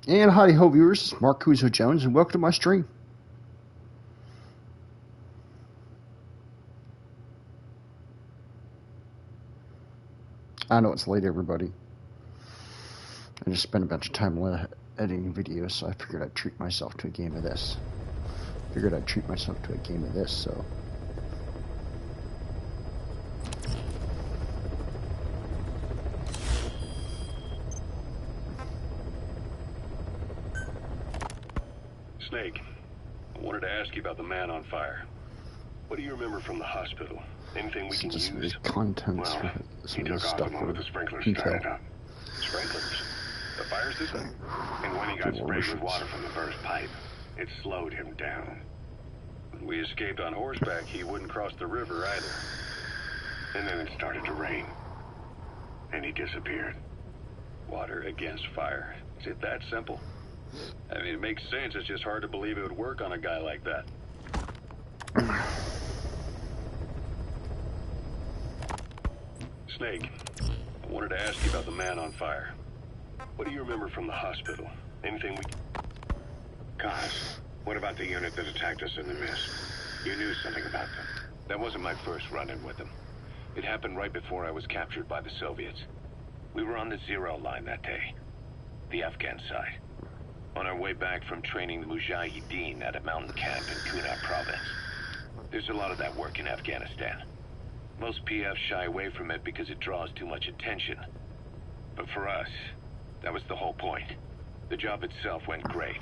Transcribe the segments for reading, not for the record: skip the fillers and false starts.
And howdy ho viewers, it's markusojones and welcome to my stream. I know it's late everybody. I just spent a bunch of time editing videos, so I figured I'd treat myself to a game of this. So. Snake, I wanted to ask you about the man on fire. What do you remember from the hospital? Anything we can use? Contents Well, he took off the moment the sprinklers started up. Sprinklers? The fire system? And when he got sprayed with water from the burst pipe, it slowed him down. When we escaped on horseback, he wouldn't cross the river either. And then it started to rain. And he disappeared. Water against fire. Is it that simple? I mean, it makes sense. It's just hard to believe it would work on a guy like that. Snake, I wanted to ask you about the man on fire. What do you remember from the hospital? Anything we... Guys, what about the unit that attacked us in the mist? You knew something about them. That wasn't my first run-in with them. It happened right before I was captured by the Soviets. We were on the Zero line that day. The Afghan side. On our way back from training the Mujahideen at a mountain camp in Kunab province. There's a lot of that work in Afghanistan. Most PFs shy away from it because it draws too much attention. But for us, that was the whole point. The job itself went great.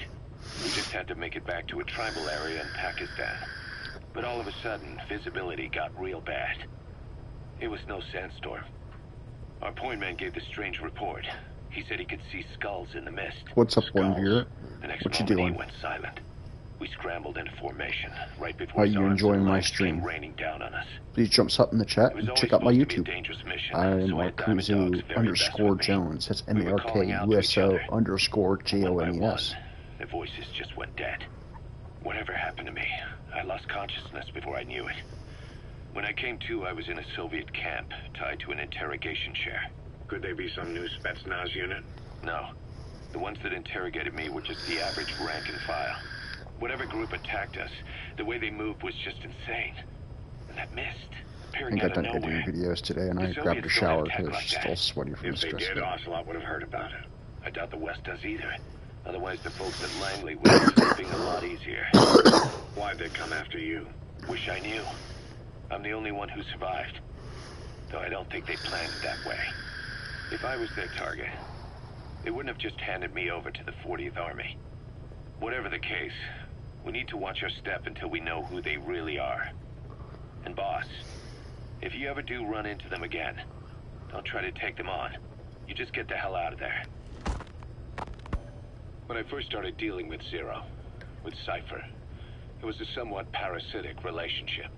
We just had to make it back to a tribal area in Pakistan. But all of a sudden, visibility got real bad. It was no sandstorm. Our point man gave this strange report. He said he could see skulls in the mist. What's up, one viewer? The next What you moment doing? he went silent. We scrambled into formation right before How are you enjoying my stream? Raining down on us. Please jump up in the chat and check out my YouTube. I am Markuso _Jones. That's MARKUSO_JONES. The voices just went dead. Whatever happened to me? I lost consciousness before I knew it. When I came to, I was in a Soviet camp, tied to an interrogation chair. Could they be some new Spetsnaz unit? No. The ones that interrogated me were just the average rank and file. Whatever group attacked us, the way they moved was just insane. And that mist, I appearing got out of done editing nowhere. videos today and I grabbed a shower because it's still sweaty from the If they stress. did, Ocelot would have heard about it. I doubt the West does either. Otherwise, the folks at Langley would be sleeping a lot easier. Why'd they come after you? Wish I knew. I'm the only one who survived. Though I don't think they planned it that way. If I was their target, they wouldn't have just handed me over to the 40th Army. Whatever the case, we need to watch our step until we know who they really are. And boss, if you ever do run into them again, don't try to take them on. You just get the hell out of there. When I first started dealing with Zero, with Cypher, it was a somewhat parasitic relationship.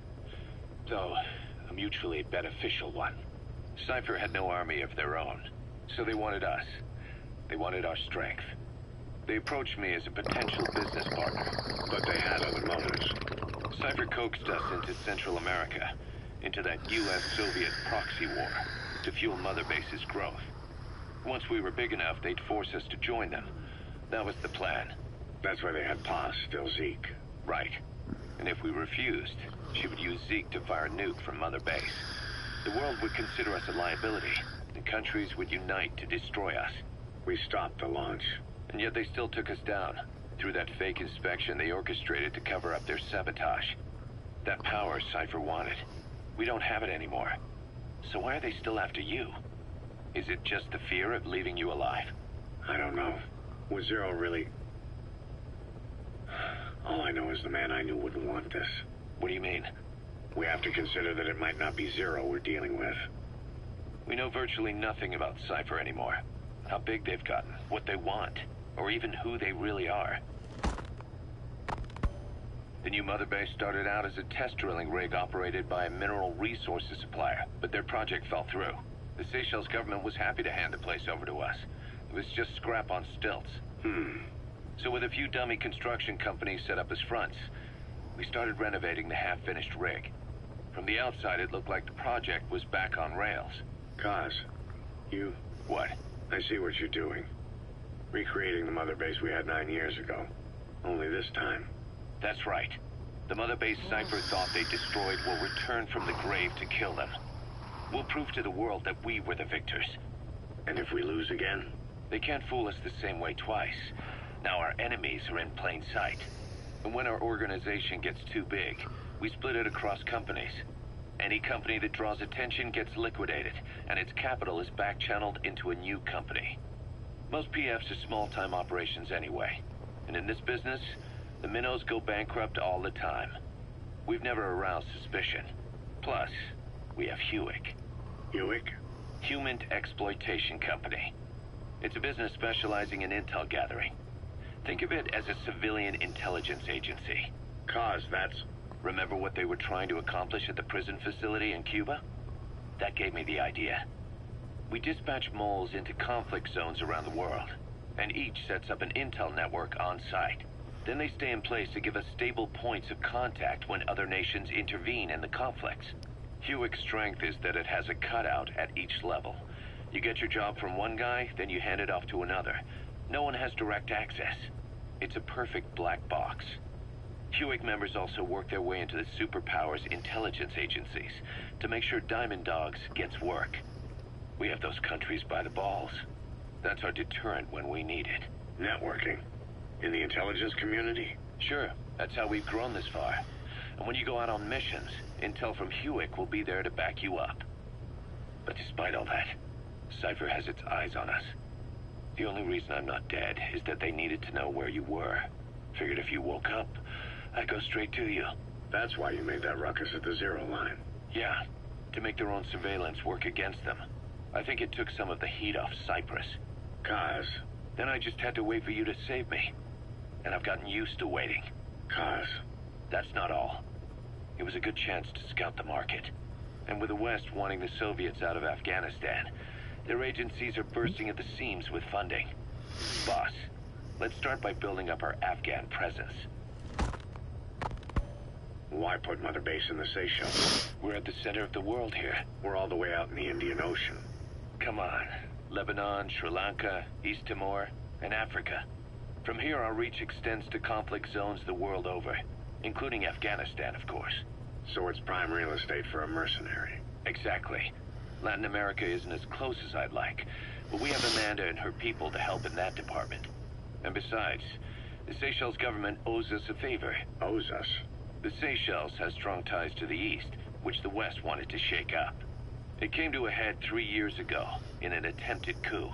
Though, a mutually beneficial one. Cypher had no army of their own, so they wanted us. They wanted our strength. They approached me as a potential business partner, But they had other motives. Cypher coaxed us into Central America, into that US-Soviet proxy war, to fuel Mother Base's growth. Once we were big enough, they'd force us to join them. That was the plan. That's why they had Paz, still Zeke. Right. And if we refused, she would use Zeke to fire a nuke from Mother Base. The world would consider us a liability, and countries would unite to destroy us. We stopped the launch. And yet they still took us down, through that fake inspection they orchestrated to cover up their sabotage. That power Cypher wanted. We don't have it anymore. So why are they still after you? Is it just the fear of leaving you alive? I don't know. Was Zero really... All I know is the man I knew wouldn't want this. What do you mean? We have to consider that it might not be Zero we're dealing with. We know virtually nothing about Cypher anymore. How big they've gotten, what they want, or even who they really are. The new Mother Base started out as a test drilling rig operated by a mineral resources supplier, but their project fell through. The Seychelles government was happy to hand the place over to us. It was just scrap on stilts. So with a few dummy construction companies set up as fronts, we started renovating the half-finished rig. From the outside, it looked like the project was back on rails. Kaz, you... What? I see what you're doing. Recreating the mother base we had 9 years ago. Only this time. That's right. The mother base Cypher thought they destroyed will return from the grave to kill them. We'll prove to the world that we were the victors. And if we lose again? They can't fool us the same way twice. Now our enemies are in plain sight. And when our organization gets too big, we split it across companies. Any company that draws attention gets liquidated, and its capital is back-channeled into a new company. Most PFs are small-time operations anyway. And in this business, the minnows go bankrupt all the time. We've never aroused suspicion. Plus, we have Hewick. Hewick? Human Exploitation Company. It's a business specializing in intel gathering. Think of it as a civilian intelligence agency. Cause that's... Remember what they were trying to accomplish at the prison facility in Cuba? That gave me the idea. We dispatch moles into conflict zones around the world, and each sets up an intel network on site. Then they stay in place to give us stable points of contact when other nations intervene in the conflicts. Hewick's strength is that it has a cutout at each level. You get your job from one guy, then you hand it off to another. No one has direct access. It's a perfect black box. Hewick members also work their way into the superpowers intelligence agencies to make sure Diamond Dogs gets work. We have those countries by the balls. That's our deterrent when we need it. Networking? In the intelligence community? Sure, that's how we've grown this far. And when you go out on missions, intel from Hewick will be there to back you up. But despite all that, Cypher has its eyes on us. The only reason I'm not dead is that they needed to know where you were. Figured if you woke up, I'd go straight to you. That's why you made that ruckus at the Zero line. Yeah, to make their own surveillance work against them. I think it took some of the heat off Cyprus. Cause? Then I just had to wait for you to save me. And I've gotten used to waiting. Cause? That's not all. It was a good chance to scout the market. And with the West wanting the Soviets out of Afghanistan, their agencies are bursting at the seams with funding. Boss, let's start by building up our Afghan presence. Why put Mother Base in the Seychelles? We're at the center of the world here. We're all the way out in the Indian Ocean. Come on. Lebanon, Sri Lanka, East Timor, and Africa. From here, our reach extends to conflict zones the world over, including Afghanistan, of course. So it's prime real estate for a mercenary. Exactly. Latin America isn't as close as I'd like, but we have Amanda and her people to help in that department. And besides, the Seychelles government owes us a favor. Owes us? The Seychelles has strong ties to the east, which the West wanted to shake up. It came to a head 3 years ago, in an attempted coup.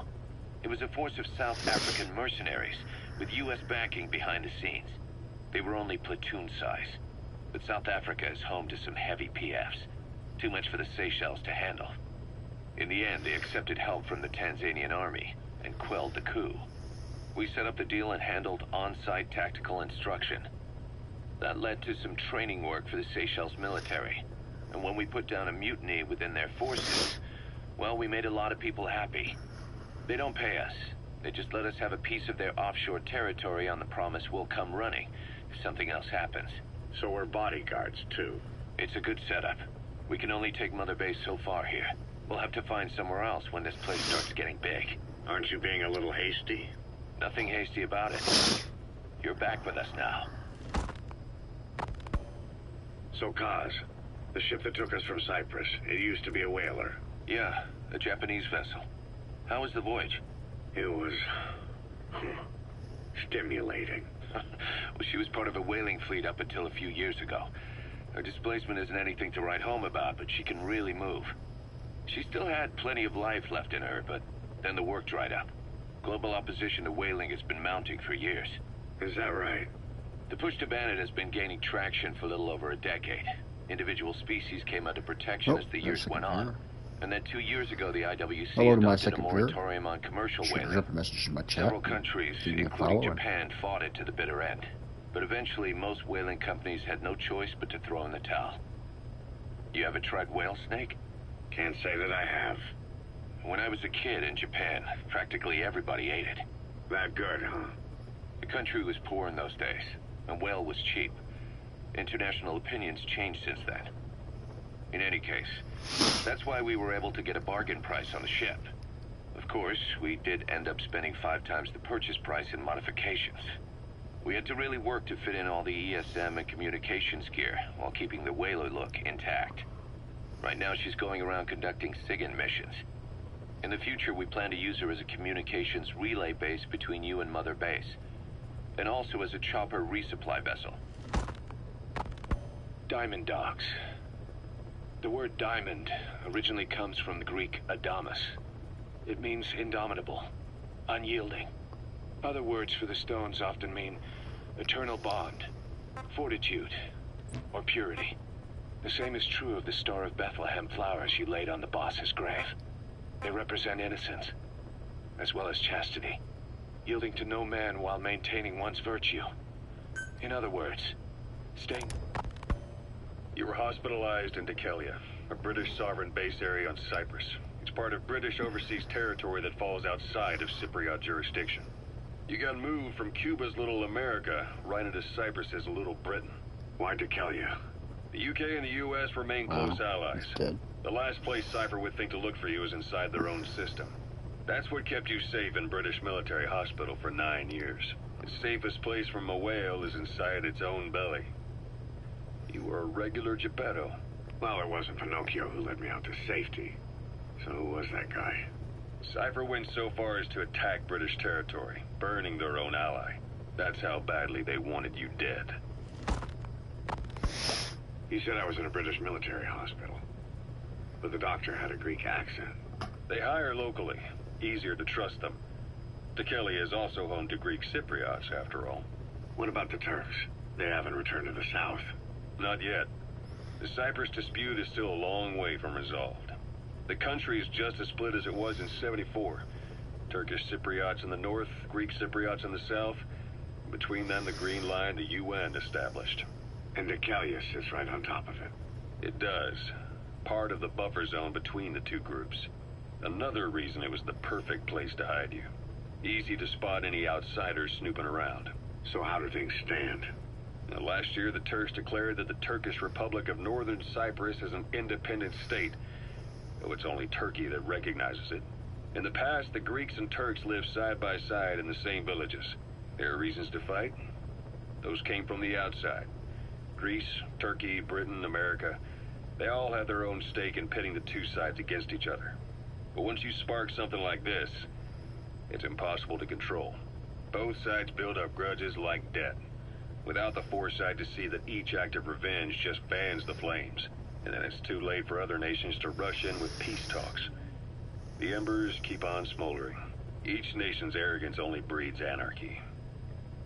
It was a force of South African mercenaries, with U.S. backing behind the scenes. They were only platoon size, but South Africa is home to some heavy PFs. Too much for the Seychelles to handle. In the end, they accepted help from the Tanzanian army, and quelled the coup. We set up the deal and handled on-site tactical instruction. That led to some training work for the Seychelles military. And when we put down a mutiny within their forces, well, we made a lot of people happy. They don't pay us. They just let us have a piece of their offshore territory on the promise we'll come running if something else happens. So we're bodyguards, too. It's a good setup. We can only take Mother Base so far here. We'll have to find somewhere else when this place starts getting big. Aren't you being a little hasty? Nothing hasty about it. You're back with us now. So, Kaz, the ship that took us from Cyprus, it used to be a whaler. Yeah, a Japanese vessel. How was the voyage? It was... stimulating. Well, she was part of a whaling fleet up until a few years ago. Her displacement isn't anything to write home about, but she can really move. She still had plenty of life left in her, but then the work dried up. Global opposition to whaling has been mounting for years. Is that right? The push to ban it has been gaining traction for a little over a decade. Individual species came under protection as the years went on. And then 2 years ago, the IWC adopted a moratorium on commercial whaling. Several countries, including Japan, fought it to the bitter end. But eventually, most whaling companies had no choice but to throw in the towel. You ever tried whale snake? Can't say that I have. When I was a kid in Japan, practically everybody ate it. That good, huh? The country was poor in those days, and whale was cheap. International opinions changed since then. In any case, that's why we were able to get a bargain price on the ship. Of course, we did end up spending 5 times the purchase price in modifications. We had to really work to fit in all the ESM and communications gear while keeping the whaler look intact. Right now she's going around conducting SIGINT missions. In the future, we plan to use her as a communications relay base between you and Mother Base, and also as a chopper resupply vessel. Diamond dogs. The word diamond originally comes from the Greek adamas. It means indomitable, unyielding. Other words for the stones often mean eternal bond, fortitude, or purity. The same is true of the Star of Bethlehem flowers you laid on the boss's grave. They represent innocence, as well as chastity, yielding to no man while maintaining one's virtue. In other words, staying... You were hospitalized in Dekelia, a British sovereign base area on Cyprus. It's part of British overseas territory that falls outside of Cypriot jurisdiction. You got moved from Cuba's Little America right into Cyprus's Little Britain. Why Dekelia? The UK and the US remain close allies. The last place Cypher would think to look for you is inside their own system. That's what kept you safe in British military hospital for 9 years. The safest place from a whale is inside its own belly. You were a regular Geppetto. Well, it wasn't Pinocchio who led me out to safety. So who was that guy? Cypher went so far as to attack British territory, burning their own ally. That's how badly they wanted you dead. He said I was in a British military hospital. But the doctor had a Greek accent. They hire locally. Easier to trust them. Dekelia is also home to Greek Cypriots, after all. What about the Turks? They haven't returned to the south. Not yet. The Cyprus dispute is still a long way from resolved. The country is just as split as it was in '74. Turkish Cypriots in the north, Greek Cypriots in the south. Between them, the Green Line, the UN established. And Dekelia sits right on top of it. It does. Part of the buffer zone between the two groups. Another reason it was the perfect place to hide you. Easy to spot any outsiders snooping around. So how do things stand? Now, last year, the Turks declared that the Turkish Republic of Northern Cyprus is an independent state, though it's only Turkey that recognizes it. In the past, the Greeks and Turks lived side by side in the same villages. There are reasons to fight. Those came from the outside. Greece, Turkey, Britain, America, they all have their own stake in pitting the two sides against each other. But once you spark something like this, it's impossible to control. Both sides build up grudges like debt, without the foresight to see that each act of revenge just fans the flames, and then it's too late for other nations to rush in with peace talks. The embers keep on smoldering. Each nation's arrogance only breeds anarchy.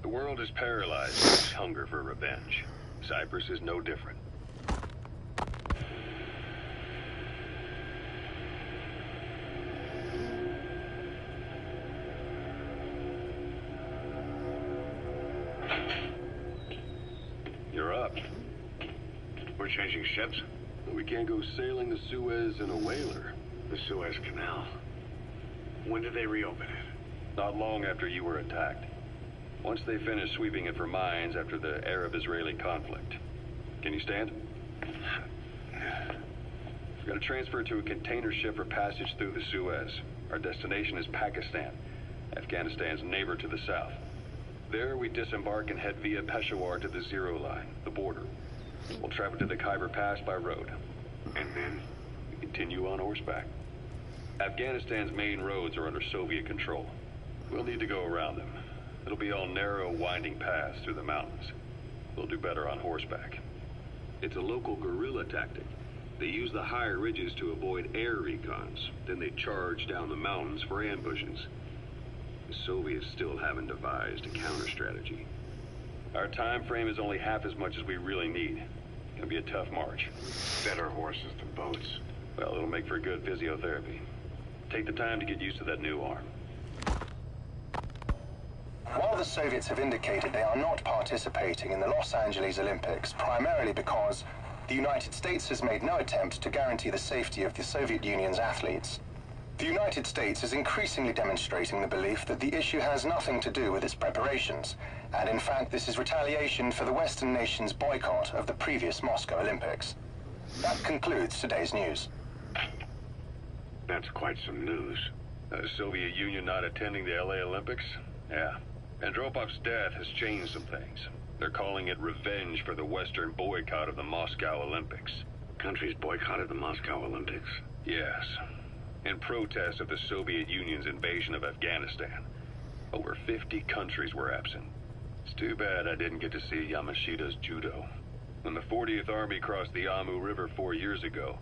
The world is paralyzed by its hunger for revenge. Cyprus is no different. You're up. We're changing ships? We can't go sailing the Suez in a whaler. The Suez Canal. When did they reopen it? Not long after you were attacked. Once they finished sweeping it for mines after the Arab-Israeli conflict. Can you stand? We've got to transfer to a container ship for passage through the Suez. Our destination is Pakistan, Afghanistan's neighbor to the south. There we disembark and head via Peshawar to the Zero Line, the border. We'll travel to the Khyber Pass by road. And then? We continue on horseback. Afghanistan's main roads are under Soviet control. We'll need to go around them. It'll be all narrow, winding paths through the mountains. We'll do better on horseback. It's a local guerrilla tactic. They use the higher ridges to avoid air recons. Then they charge down the mountains for ambushes. The Soviets still haven't devised a counter-strategy. Our time frame is only half as much as we really need. It'll be a tough march. Better horses than boats. Well, it'll make for good physiotherapy. Take the time to get used to that new arm. While the Soviets have indicated they are not participating in the Los Angeles Olympics, primarily because the United States has made no attempt to guarantee the safety of the Soviet Union's athletes, the United States is increasingly demonstrating the belief that the issue has nothing to do with its preparations, and in fact this is retaliation for the Western nations' boycott of the previous Moscow Olympics. That concludes today's news. That's quite some news. The Soviet Union not attending the LA Olympics? Yeah. Andropov's death has changed some things. They're calling it revenge for the Western boycott of the Moscow Olympics. Countries boycotted the Moscow Olympics? Yes. In protest of the Soviet Union's invasion of Afghanistan. Over 50 countries were absent. It's too bad I didn't get to see Yamashita's judo. When the 40th Army crossed the Amu River 4 years ago,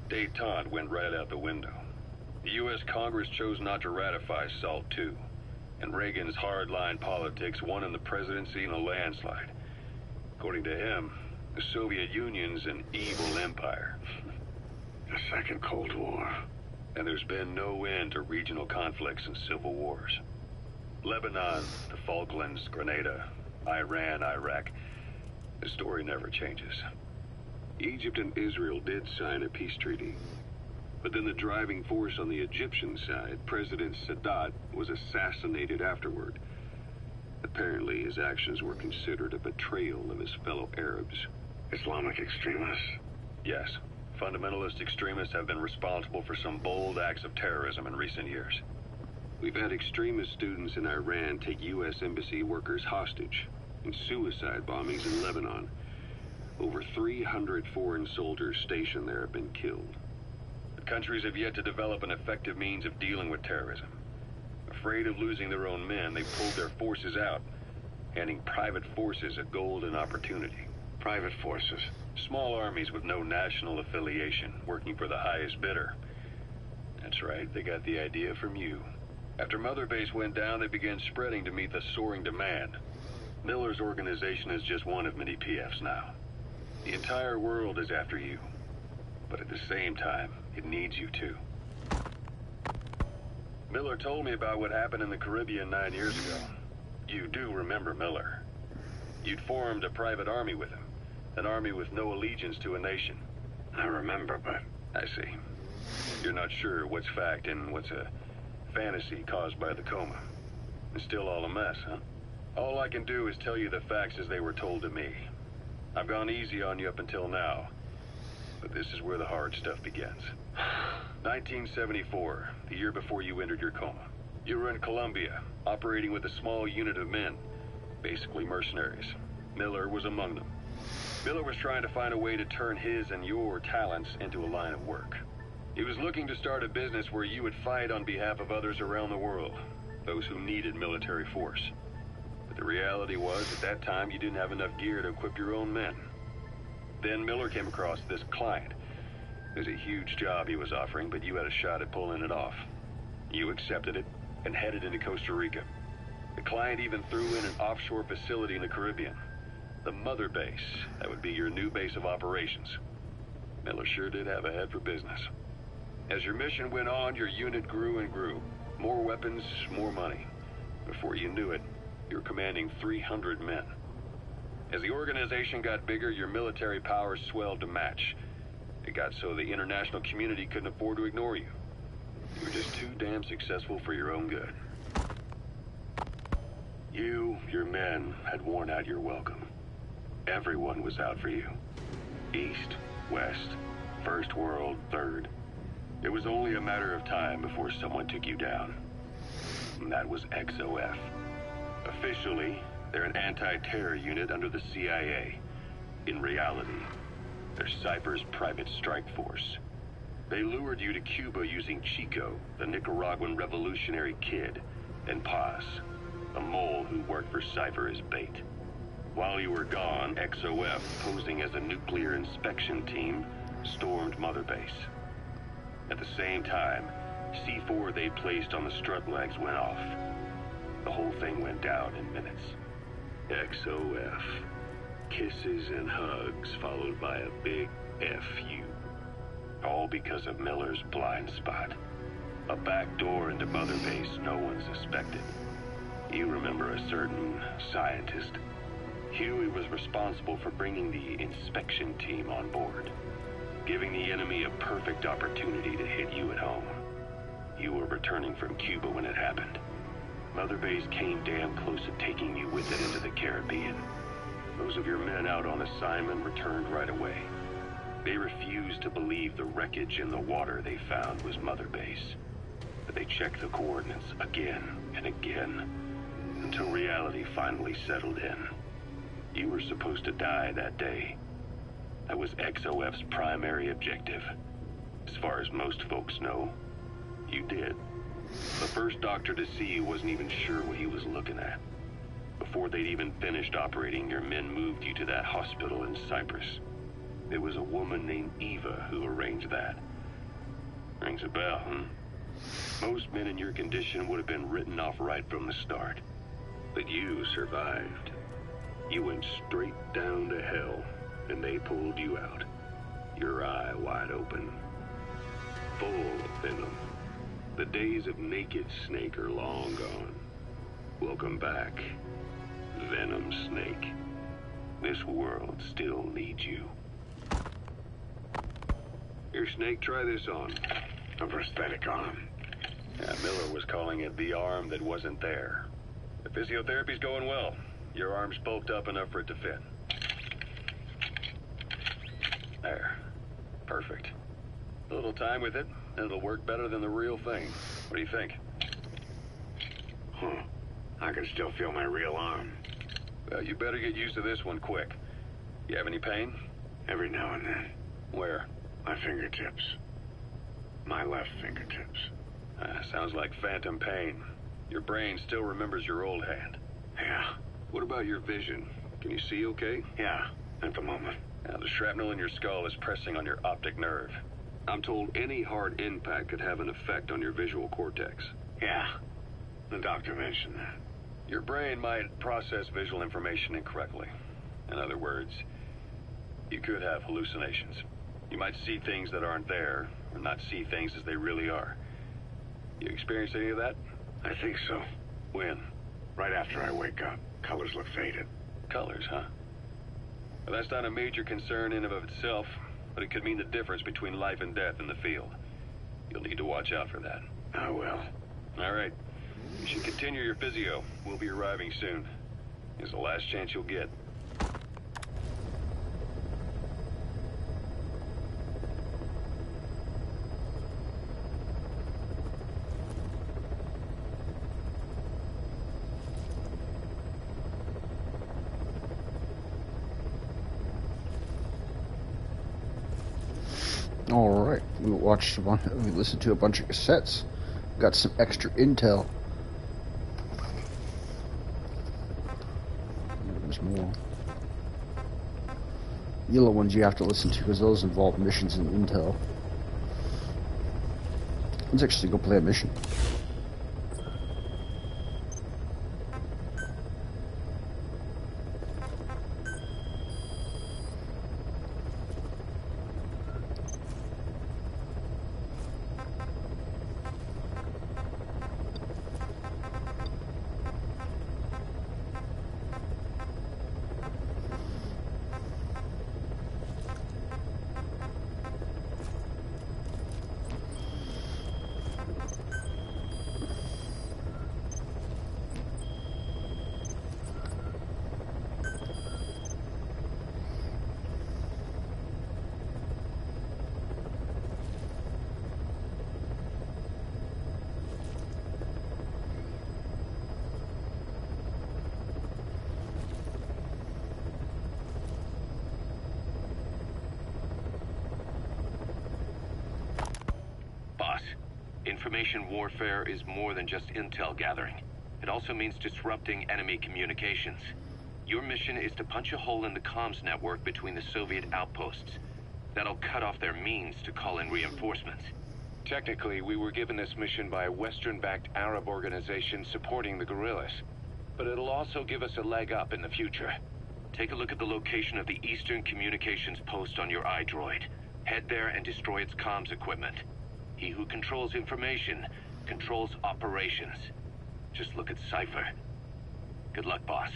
détente went right out the window. The U.S. Congress chose not to ratify SALT II, and Reagan's hardline politics won him the presidency in a landslide. According to him, the Soviet Union's an evil empire. The Second Cold War. And there's been no end to regional conflicts and civil wars. Lebanon, the Falklands, Grenada, Iran, Iraq. The story never changes. Egypt and Israel did sign a peace treaty. But then the driving force on the Egyptian side, President Sadat, was assassinated afterward. Apparently, his actions were considered a betrayal of his fellow Arabs. Islamic extremists? Yes. Fundamentalist extremists have been responsible for some bold acts of terrorism in recent years. We've had extremist students in Iran take U.S. embassy workers hostage, and suicide bombings in Lebanon. Over 300 foreign soldiers stationed there have been killed. The countries have yet to develop an effective means of dealing with terrorism. Afraid of losing their own men, they pulled their forces out, handing private forces a golden opportunity. Private forces? Small armies with no national affiliation, working for the highest bidder. That's right, they got the idea from you. After Mother Base went down, they began spreading to meet the soaring demand. Miller's organization is just one of many PFs now. The entire world is after you. But at the same time, it needs you too. Miller told me about what happened in the Caribbean 9 years ago. You do remember Miller. You'd formed a private army with him. An army with no allegiance to a nation. I remember, but... I see. You're not sure what's fact and what's a fantasy caused by the coma. It's still all a mess, huh? All I can do is tell you the facts as they were told to me. I've gone easy on you up until now, but this is where the hard stuff begins. 1974, the year before you entered your coma. You were in Colombia, operating with a small unit of men, basically mercenaries. Miller was among them. Miller was trying to find a way to turn his and your talents into a line of work. He was looking to start a business where you would fight on behalf of others around the world, those who needed military force. But the reality was, at that time, you didn't have enough gear to equip your own men. Then Miller came across this client. It was a huge job he was offering, but you had a shot at pulling it off. You accepted it and headed into Costa Rica. The client even threw in an offshore facility in the Caribbean. The Mother Base, that would be your new base of operations. Miller sure did have a head for business. As your mission went on, your unit grew and grew. More weapons, more money. Before you knew it, you were commanding 300 men. As the organization got bigger, your military powers swelled to match. It got so the international community couldn't afford to ignore you. You were just too damn successful for your own good. You, your men, had worn out your welcome. Everyone was out for you. East, West, First World, Third. It was only a matter of time before someone took you down. And that was XOF. Officially, they're an anti-terror unit under the CIA. In reality, they're Cypher's private strike force. They lured you to Cuba using Chico, the Nicaraguan revolutionary kid, and Paz, a mole who worked for Cypher as bait. While you were gone, XOF, posing as a nuclear inspection team, stormed Mother Base. At the same time, C4 they placed on the strut legs went off. The whole thing went down in minutes. XOF. Kisses and hugs followed by a big FU. All because of Miller's blind spot. A back door into Mother Base no one suspected. You remember a certain scientist. Huey was responsible for bringing the inspection team on board, giving the enemy a perfect opportunity to hit you at home. You were returning from Cuba when it happened. Mother Base came damn close to taking you with it into the Caribbean. Those of your men out on assignment returned right away. They refused to believe the wreckage in the water they found was Mother Base. But they checked the coordinates again and again, until reality finally settled in. You were supposed to die that day. That was XOF's primary objective. As far as most folks know, you did. The first doctor to see you wasn't even sure what he was looking at. Before they'd even finished operating, your men moved you to that hospital in Cyprus. It was a woman named Eva who arranged that. Rings a bell, huh? Most men in your condition would have been written off right from the start. But you survived. You went straight down to hell, and they pulled you out. Your eye wide open. Full of venom. The days of naked Snake are long gone. Welcome back, Venom Snake. This world still needs you. Here, Snake, try this on. A prosthetic arm. Yeah, Miller was calling it the arm that wasn't there. The physiotherapy's going well. Your arm's bulked up enough for it to fit. There. Perfect. A little time with it, and it'll work better than the real thing. What do you think? I can still feel my real arm. Well, you better get used to this one quick. You have any pain? Every now and then. Where? My fingertips. My left fingertips. Sounds like phantom pain. Your brain still remembers your old hand. Yeah. What about your vision? Can you see okay? Yeah, at the moment. Now, the shrapnel in your skull is pressing on your optic nerve. I'm told any hard impact could have an effect on your visual cortex. Yeah, the doctor mentioned that. Your brain might process visual information incorrectly. In other words, you could have hallucinations. You might see things that aren't there, or not see things as they really are. You experience any of that? I think so. When? Right after I wake up. Colors look faded. Colors, huh? Well, that's not a major concern in and of itself, but it could mean the difference between life and death in the field. You'll need to watch out for that. I will. All right. You should continue your physio. We'll be arriving soon. It's the last chance you'll get. Alright, we listened to a bunch of cassettes. Got some extra intel. There's more. Yellow ones you have to listen to because those involve missions and intel. Let's actually go play a mission. Information warfare is more than just intel gathering. It also means disrupting enemy communications. Your mission is to punch a hole in the comms network between the Soviet outposts. That'll cut off their means to call in reinforcements. Technically, we were given this mission by a Western-backed Arab organization supporting the guerrillas. But it'll also give us a leg up in the future. Take a look at the location of the Eastern Communications Post on your iDroid. Head there and destroy its comms equipment. He who controls information controls operations. Just look at Cypher. Good luck, boss.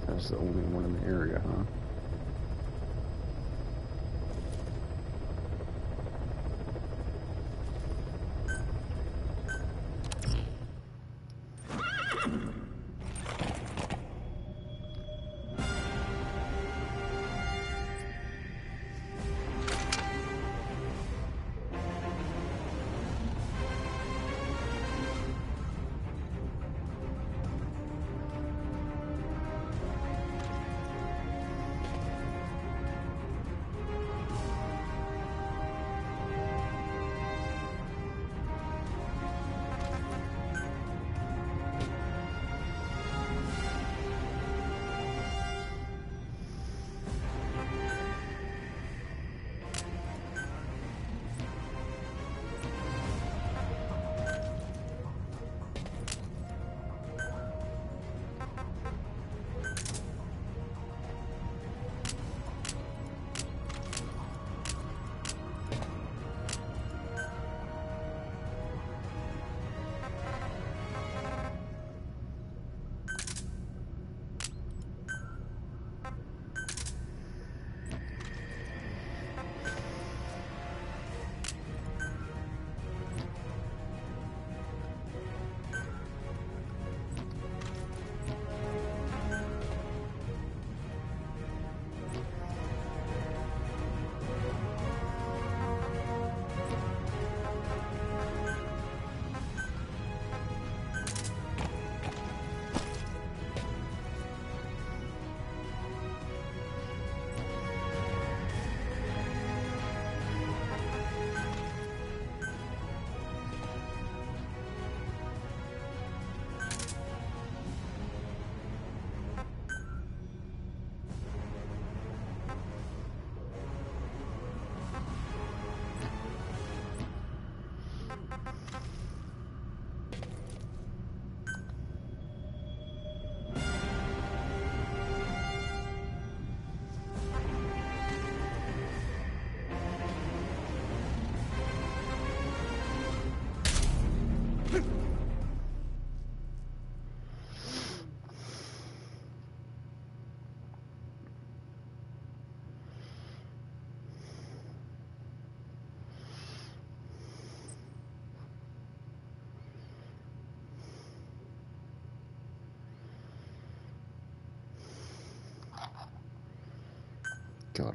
That's the only one in the area, huh?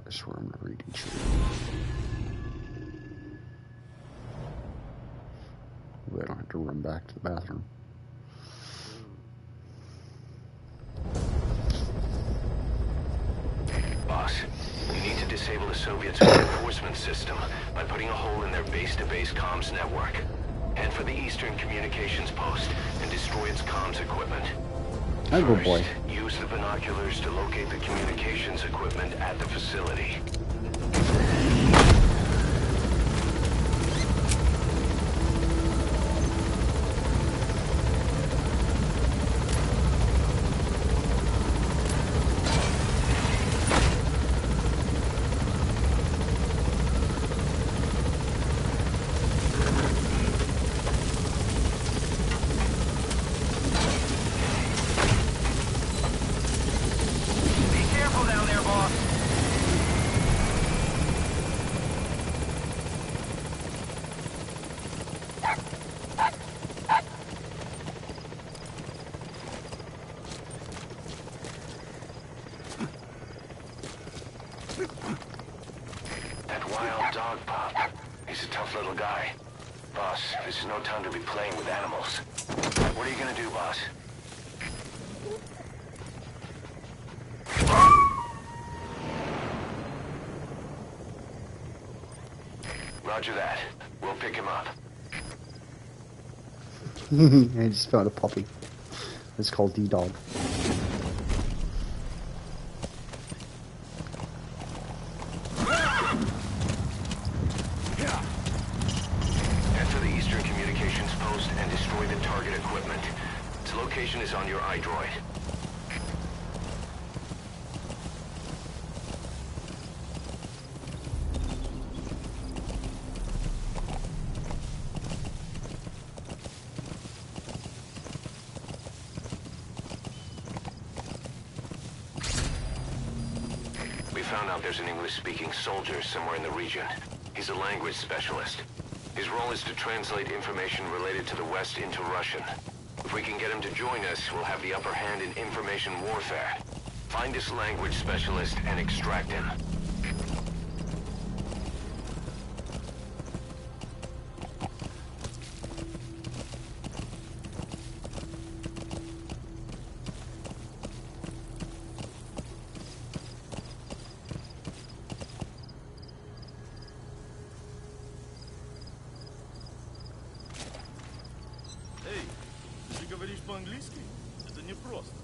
I swear I'm not reading shit. I don't have to run back to the bathroom. Boss, you need to disable the Soviets' reinforcement system by putting a hole in their base-to-base comms network. Head for the Eastern Communications Post and destroy its comms equipment. Oh, good boy. First, use the binoculars to locate the communications equipment at the facility. That wild dog pup. He's a tough little guy. Boss, this is no time to be playing with animals. What are you gonna do, boss? Roger that. We'll pick him up. I just found a puppy. It's called D-Dog. Location is on your iDroid. We found out there's an English-speaking soldier somewhere in the region. He's a language specialist. His role is to translate information related to the West into Russian. If we can get him to join us, we'll have the upper hand in information warfare. Find this language specialist and extract him. Говоришь по-английски? Это непросто.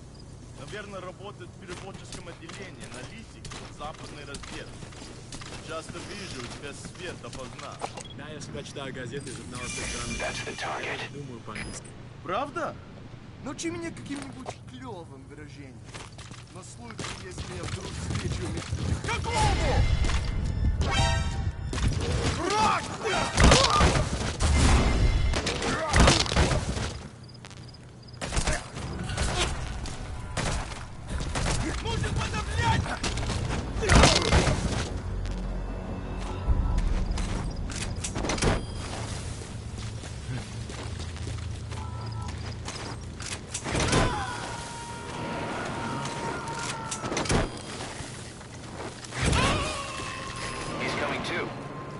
Наверное, работает в переводческом отделении, аналитики, западной разведки. Часто вижу, у тебя свет допоздна. Да, я всегда читаю газеты и журналы с той стороны. That's the target. Думаю по-английски. Правда? Научи меня каким-нибудь клевым выражением. На случай, если я вдруг встречу... Какому? Враг!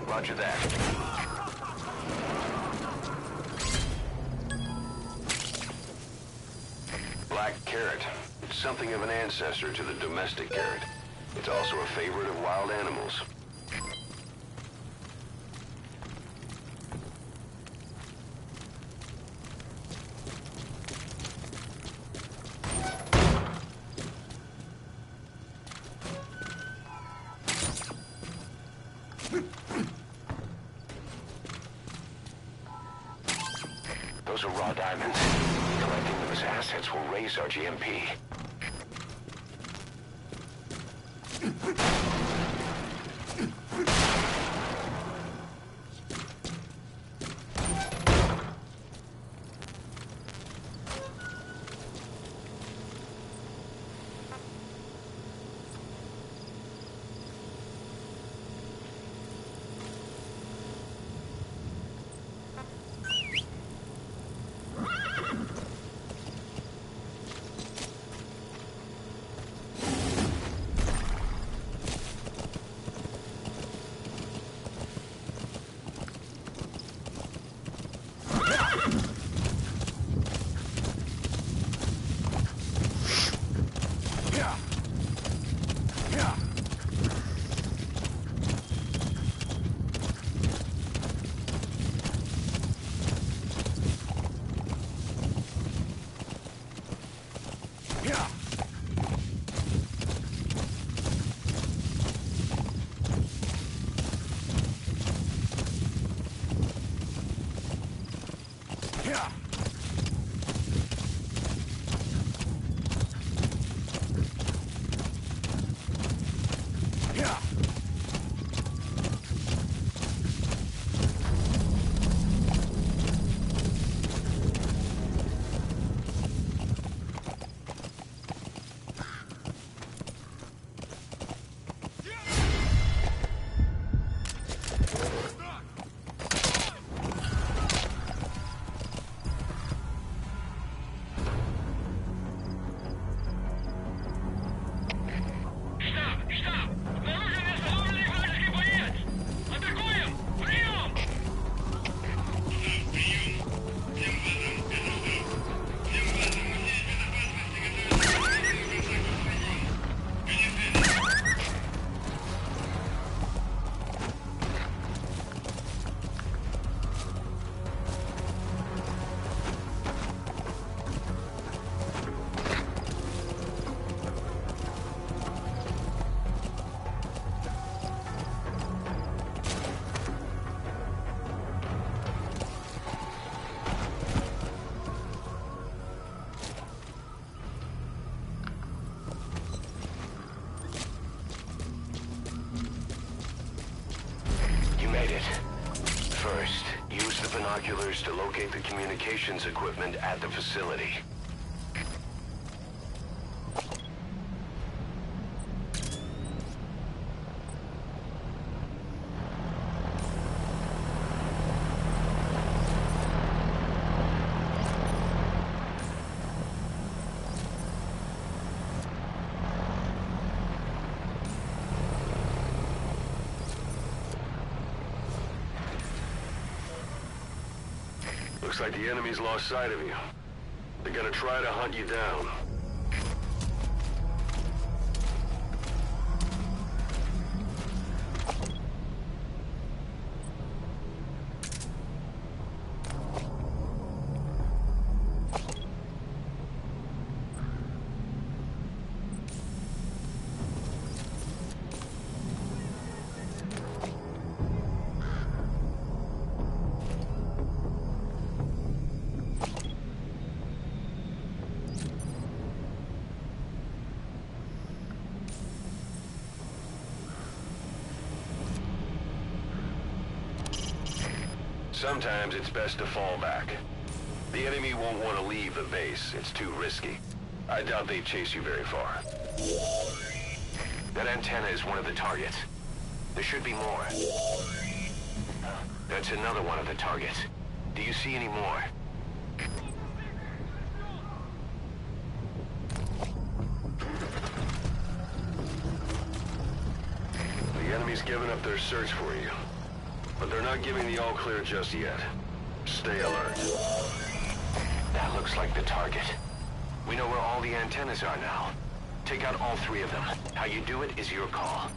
Roger that. Black carrot. It's something of an ancestor to the domestic carrot. It's also a favorite of wild animals. Those are raw diamonds. Collecting them as assets will raise our GMP. Binoculars to locate the communications equipment at the facility. Looks like the enemy's lost sight of you. They're gonna try to hunt you down. Sometimes it's best to fall back. The enemy won't want to leave the base. It's too risky. I doubt they'd chase you very far. That antenna is one of the targets. There should be more. That's another one of the targets. Do you see any more? The enemy's given up their search for you. But they're not giving the all-clear just yet. Stay alert. That looks like the target. We know where all the antennas are now. Take out all three of them. How you do it is your call.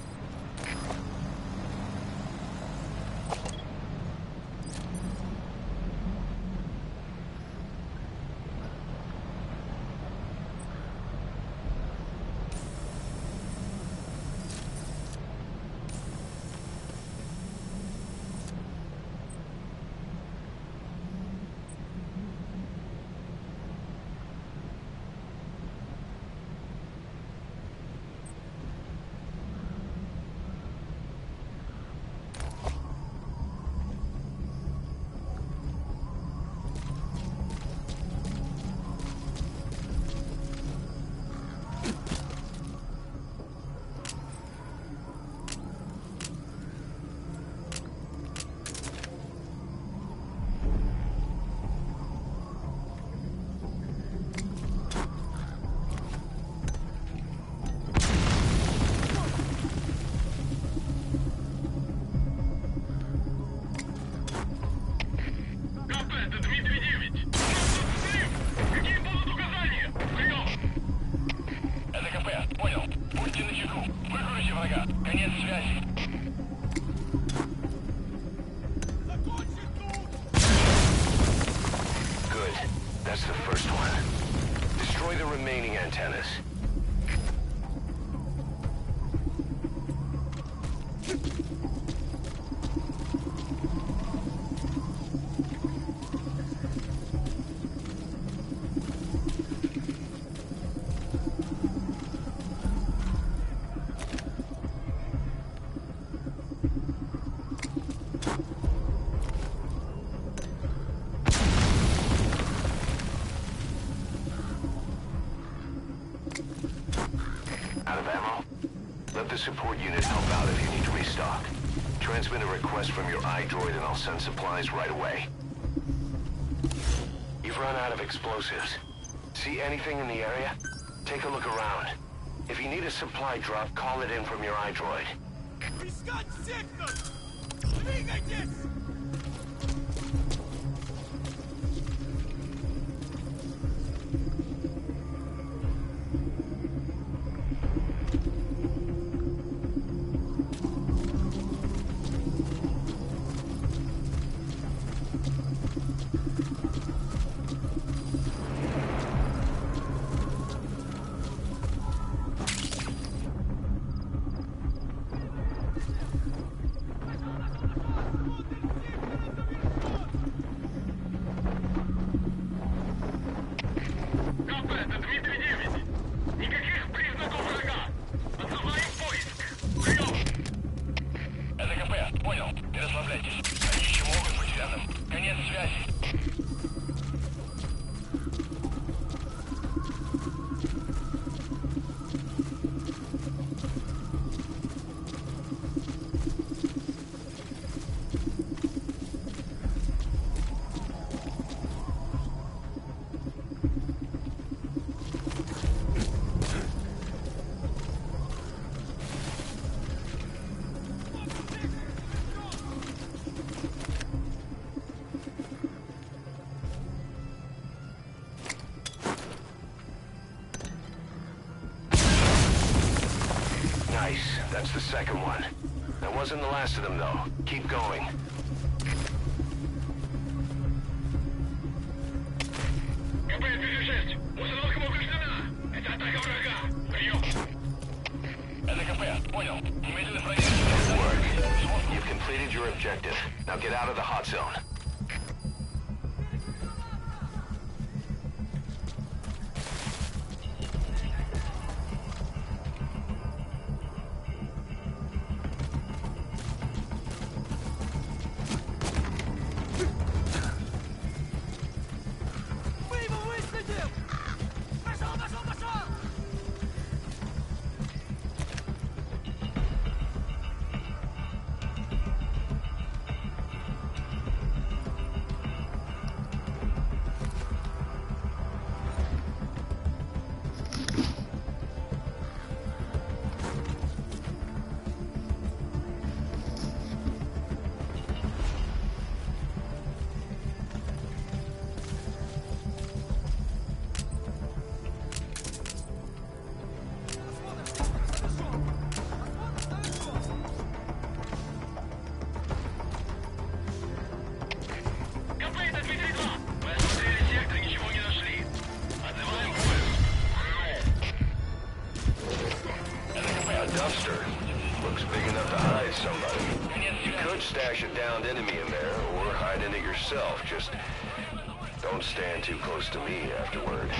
That's the first one. Destroy the remaining antennas. the support unit help out if you need to restock. Transmit a request from your iDroid and I'll send supplies right away. You've run out of explosives. See anything in the area? Take a look around. If you need a supply drop, call it in from your iDroid. Искать сектор! Двигайтесь! Nice. That's the second one. That wasn't the last of them, though. Keep going. Good work. You've completed your objective. Now get out of the hot zone. Dumpster. Looks big enough to hide somebody. You could stash a downed enemy in there, or hide in it yourself. Just don't stand too close to me afterward.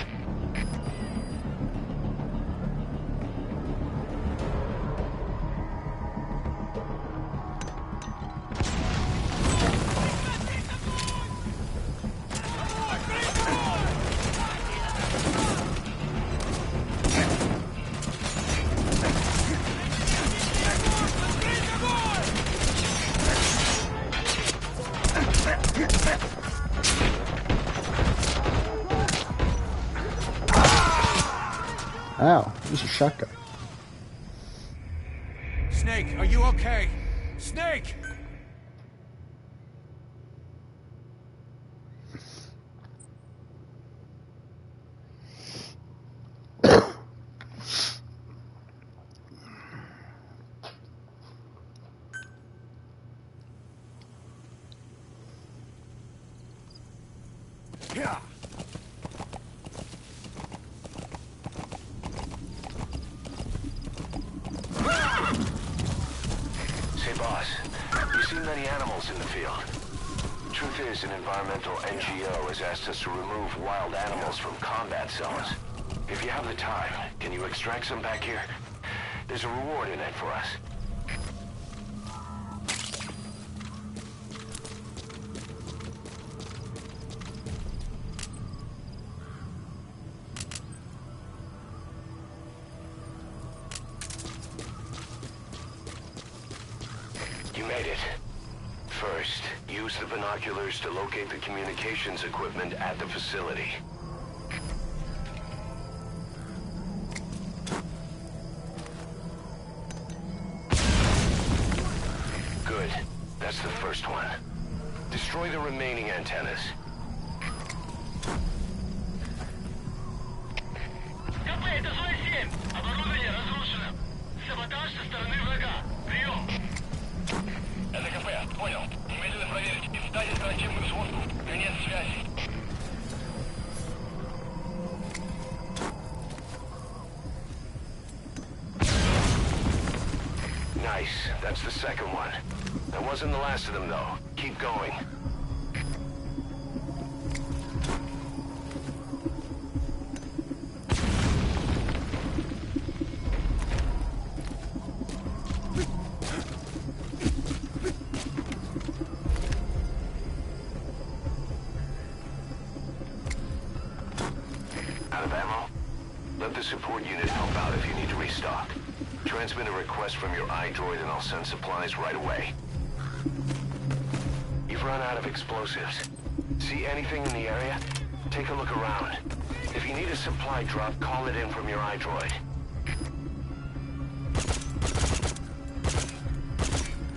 Ow, this is a shotgun. Snake, are you okay? Snake! Yeah. Say, boss, you see many animals in the field. Truth is, an environmental NGO has asked us to remove wild animals from combat zones. If you have the time, can you extract some back here? There's a reward in it for us. Use the binoculars to locate the communications equipment at the facility. Good. That's the first one. Destroy the remaining antennas. КП, это зона 7. Оборудование разрушено. Саботаж со стороны врага. Прием. Это КП, понял. Немедленно проверить. Встать оперативную сводку. Конец связи. Nice. That's the second one. That wasn't the last of them, though. Keep going. Out of ammo? Let the support unit help out if you need to restock. Transmit a request from your iDroid and I'll send supplies right away. You've run out of explosives. See anything in the area? Take a look around. If you need a supply drop, call it in from your iDroid.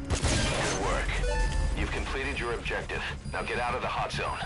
Good work. You've completed your objective. Now get out of the hot zone.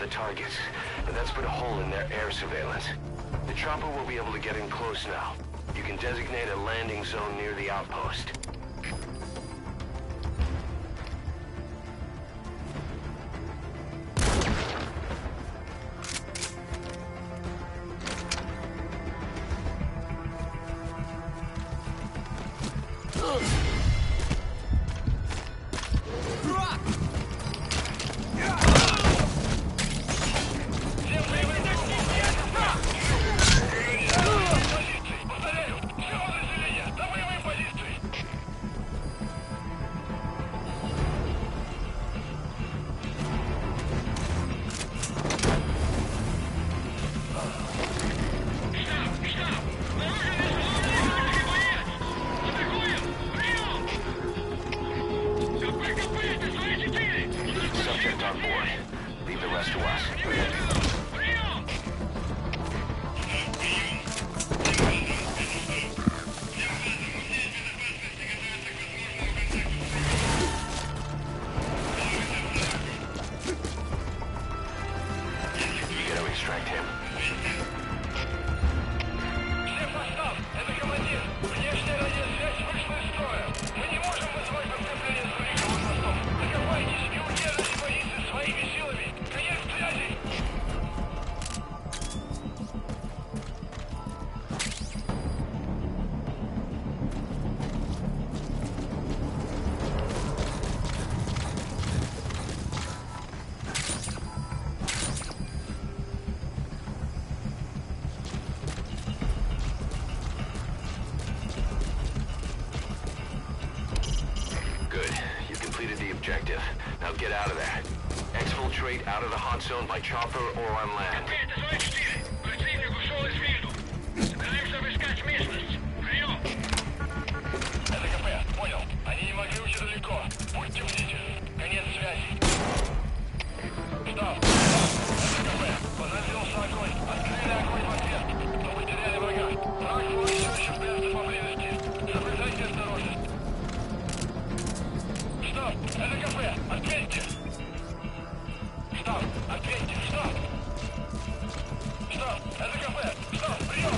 the targets, and that's put a hole in their air surveillance. The chopper will be able to get in close now. You can designate a landing zone near the outpost. Now get out of there. Exfiltrate out of the hot zone by chopper or on land. Противник ушел из виду. Собираемся обыскать местность. Прием! Это КП, понял. Они не могли уйти далеко. Будьте бдительны. Конец связи. Стоп! Это КП. Понадеялся огонь. Открыли огонь в ответ. Но потеряли врага. Враг все еще прячется поблизости. Соблюдайте осторожность. Стоп! Это КП! Ответьте! Стоп! Ответьте! Стоп! Стоп! Это КП! Стоп! Прием!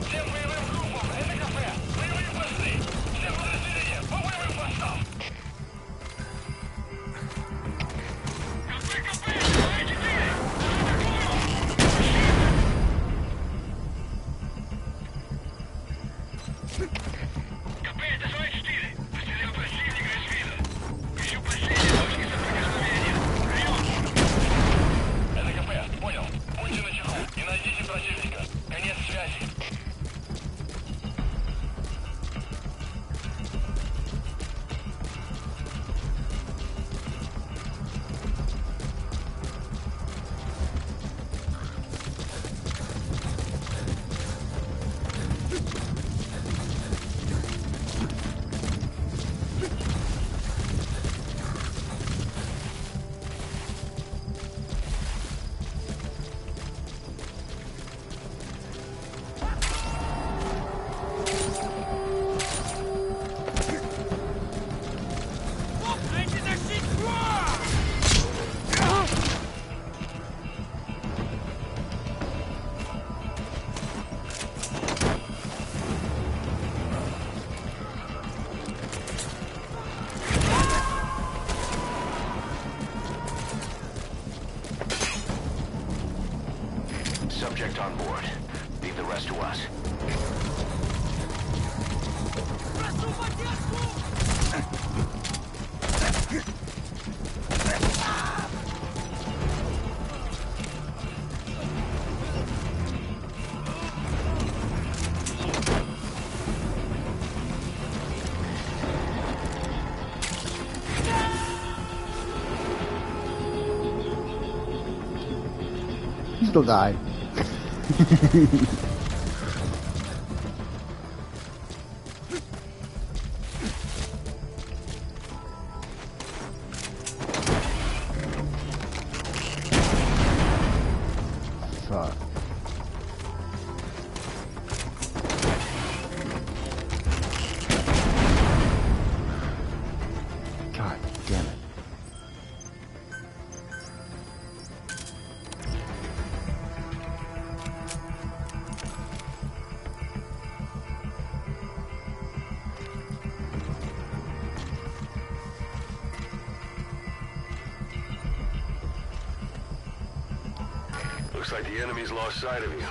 Всем боевым группам! Это КП! Боевые посты! Всем подразделениям! По боевым постам! КП! КП! 2-4! КП! Это 2-4! Потерял противника из виду! Ищу последние точки соприкосновения! Прием! Это КП! Понял! Будьте начеку и найдите противника! Конец связи! Subject on board. Leave the rest to us. He still died. Fuck. God damn it. Looks like the enemy's lost sight of you.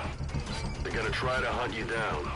They're gonna try to hunt you down.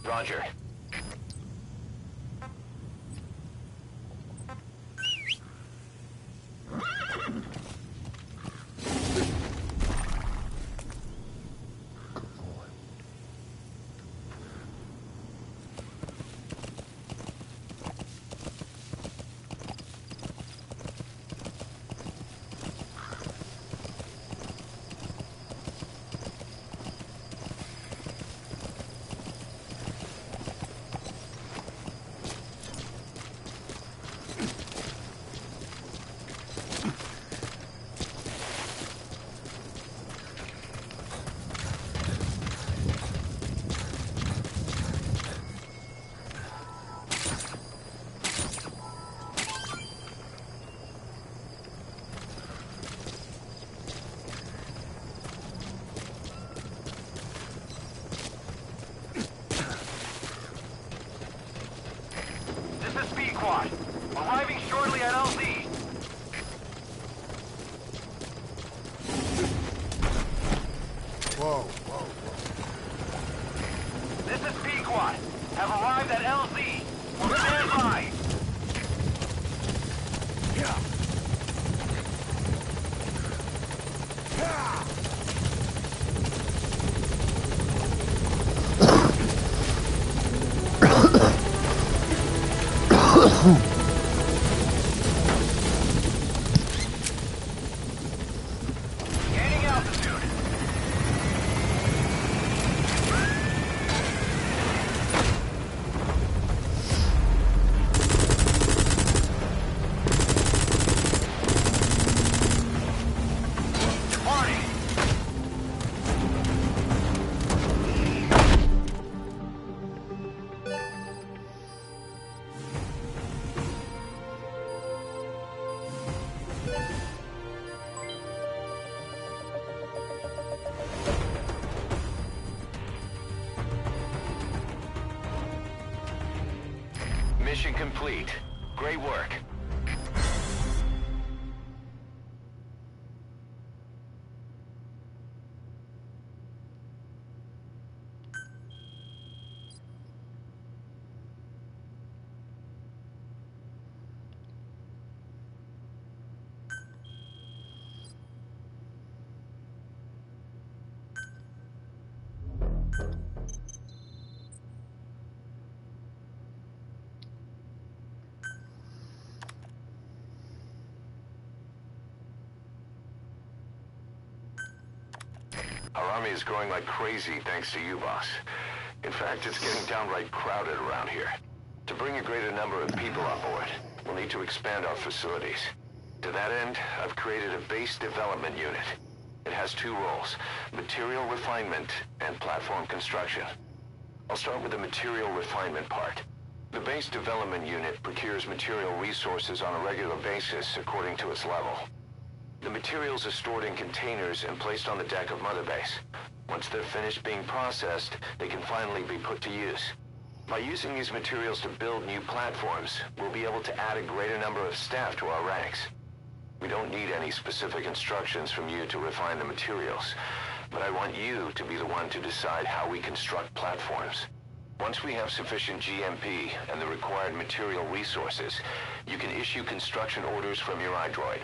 Roger. Arriving shortly at LZ. Whoa, whoa, whoa. This is Pequod. Have arrived at LZ. We'll stand by. Gaining altitude. Departing. Mission complete. Great work. Our army is growing like crazy thanks to you, boss. In fact, it's getting downright crowded around here. To bring bring a greater number of people on board, we'll need to expand our facilities. To that end, I've created a base development unit. It has two roles, material refinement and platform construction. I'll start with the material refinement part. The base development unit procures material resources on a regular basis according to its level. The materials are stored in containers and placed on the deck of Mother Base. Once they're finished being processed, they can finally be put to use. By using these materials to build new platforms, we'll be able to add a greater number of staff to our ranks. We don't need any specific instructions from you to refine the materials, but I want you to be the one to decide how we construct platforms. Once we have sufficient GMP and the required material resources, you can issue construction orders from your iDroid.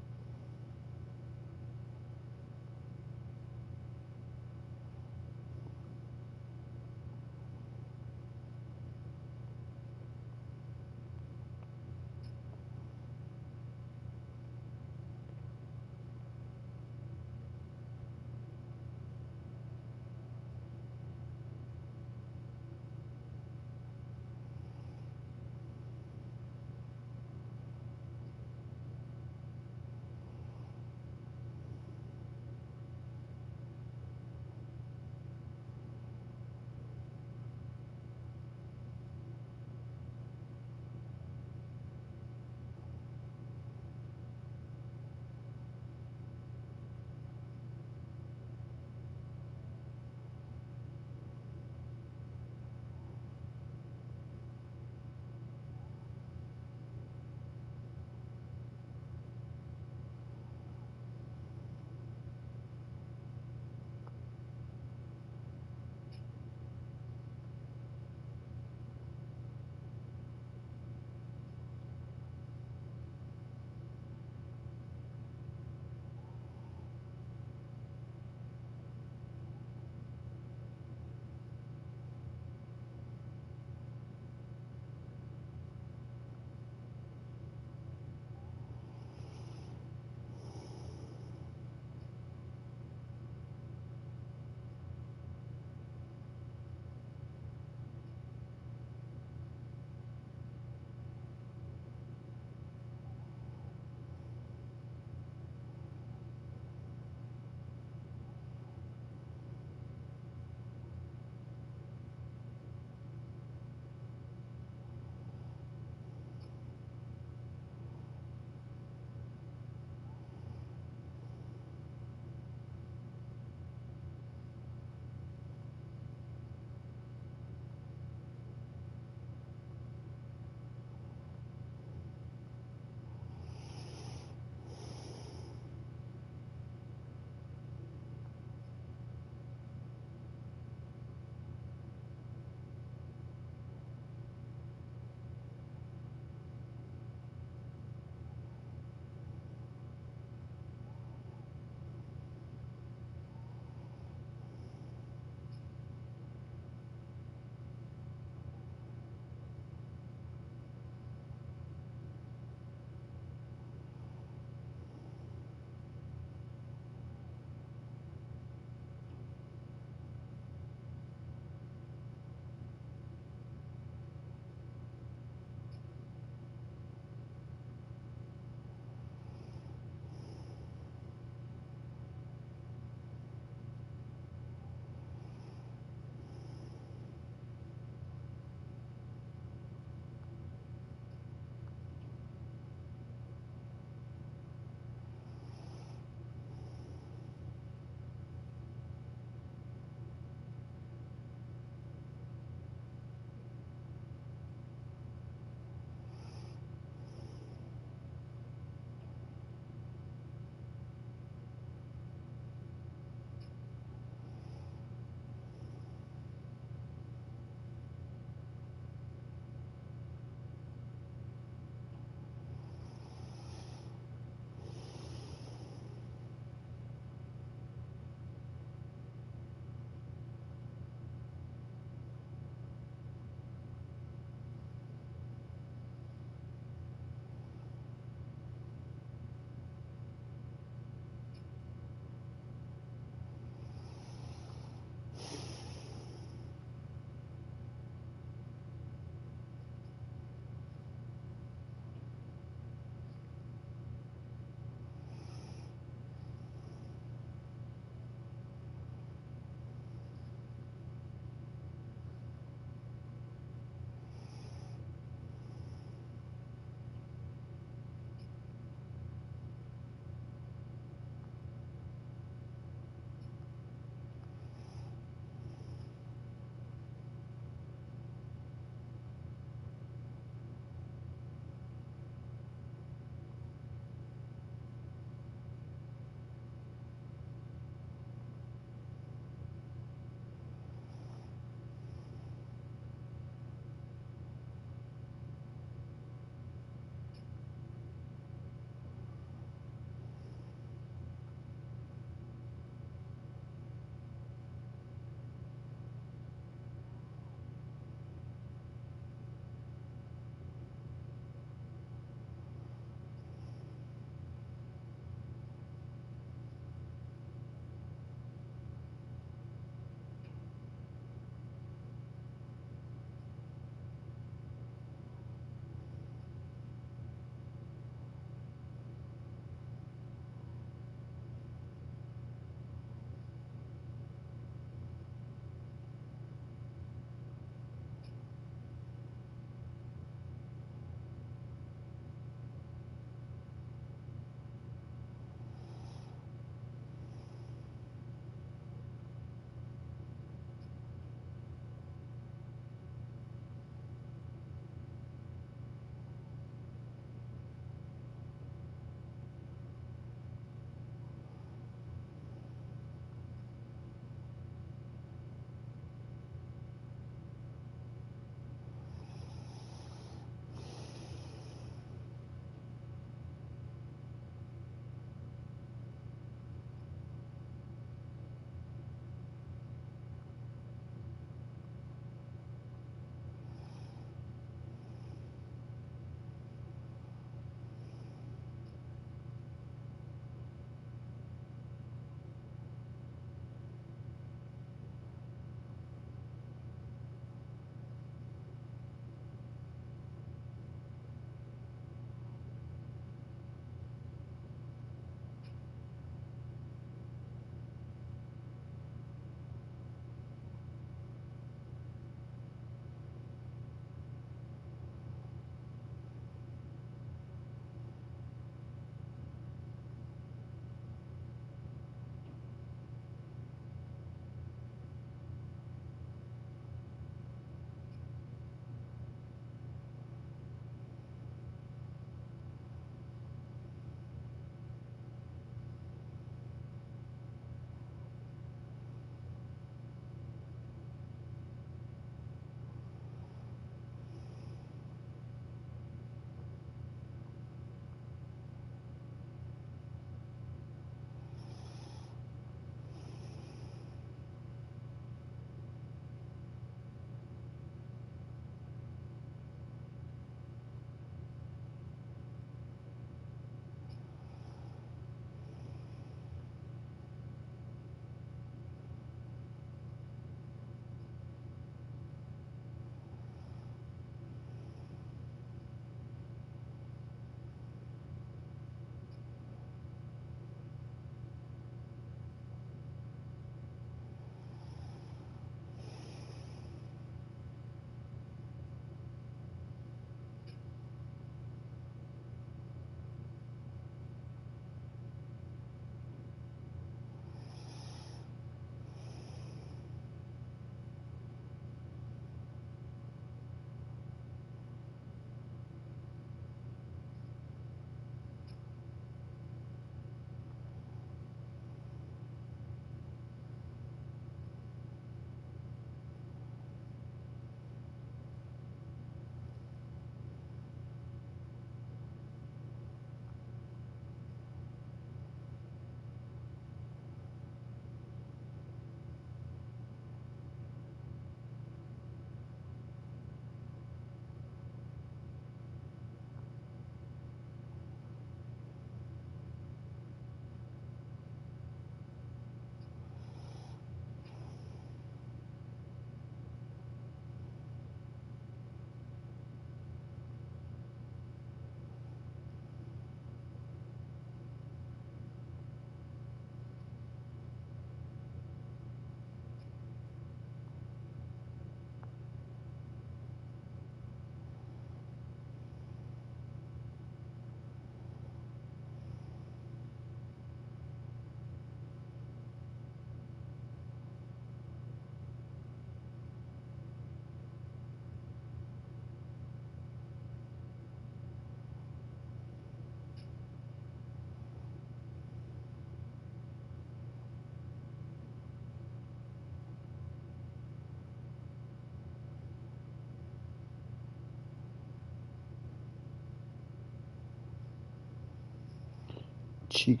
cheap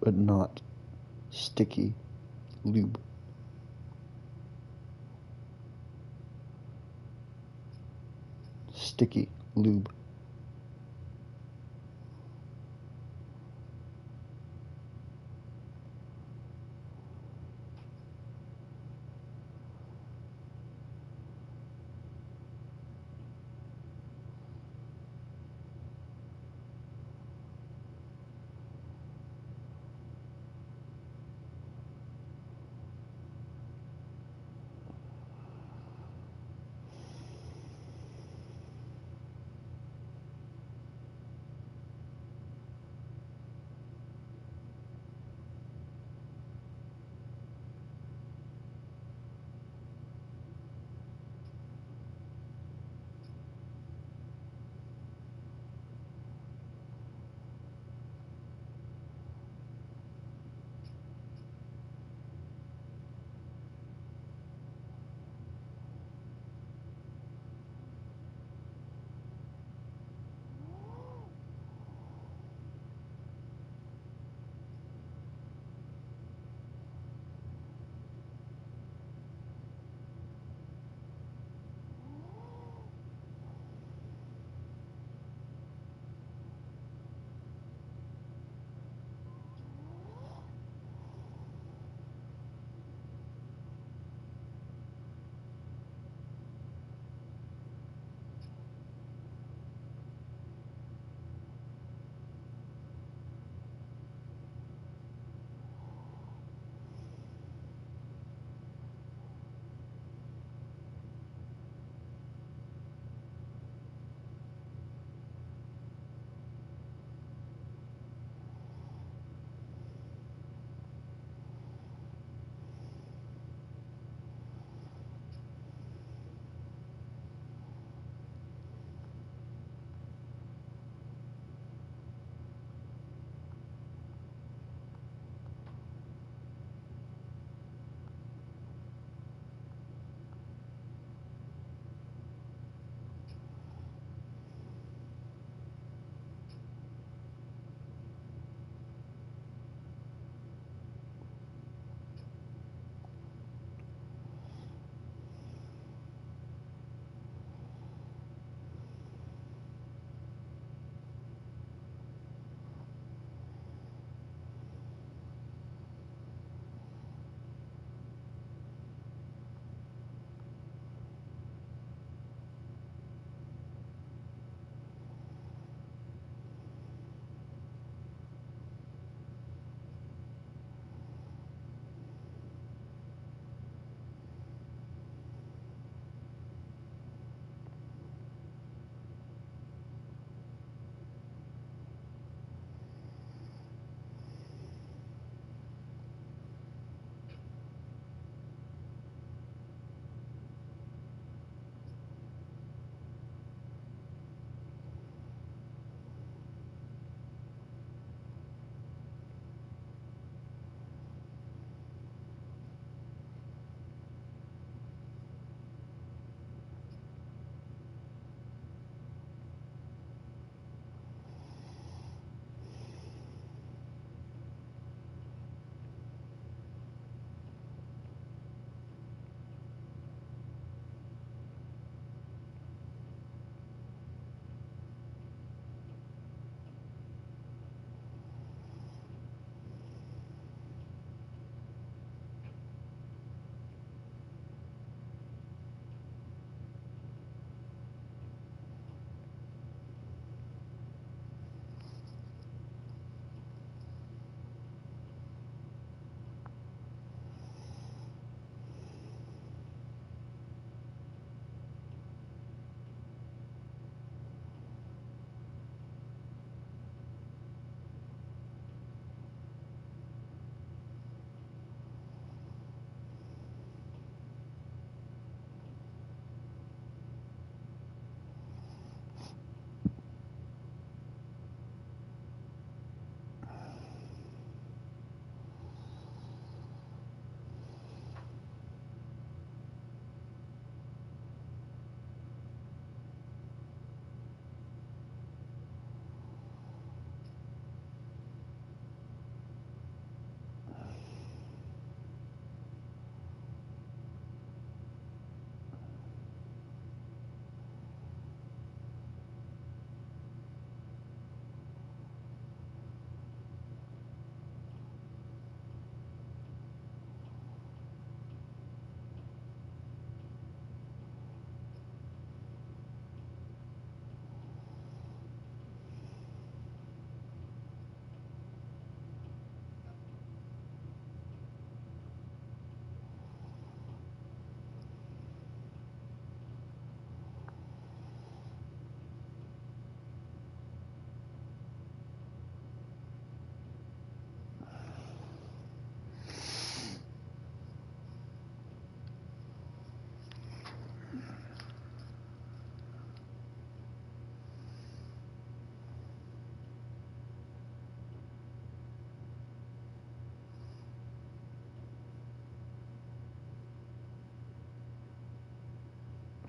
but not sticky lube. Sticky lube.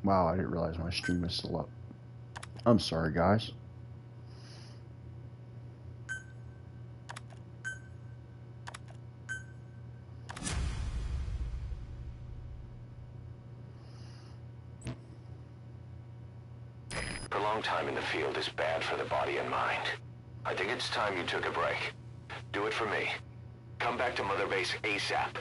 Wow, I didn't realize my stream is still up. I'm sorry, guys. Prolonged time in the field is bad for the body and mind. I think it's time you took a break. Do it for me. Come back to Mother Base ASAP.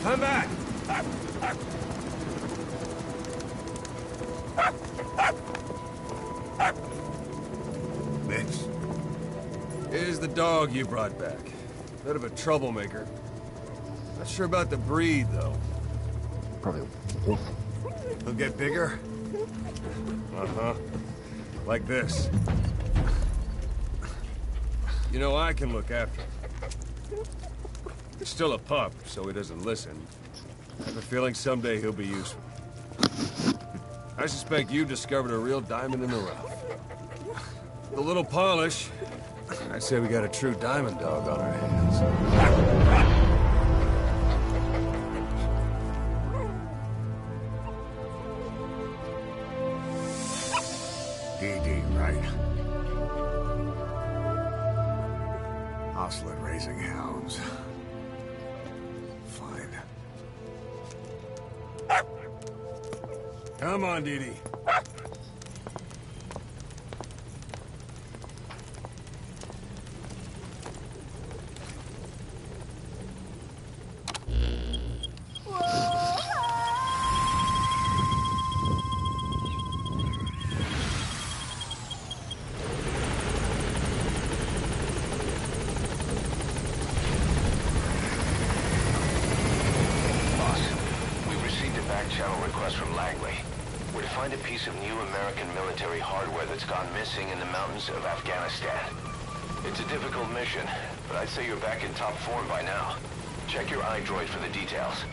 Come back! Mix. Here's the dog you brought back. Bit of a troublemaker. Not sure about the breed, though. Probably. He'll get bigger? Uh-huh. Like this. You know, I can look after him. He's still a pup, so he doesn't listen. I have a feeling someday he'll be useful. I suspect you discovered a real diamond in the rough. With a little polish, I'd say we got a true diamond dog on our hands. DD, right? Hostile at raising hounds. Fine. Come on, Dee Dee. Channel request from Langley. We're to find a piece of new American military hardware that's gone missing in the mountains of Afghanistan. It's a difficult mission, but I'd say you're back in top form by now. Check your iDroid for the details.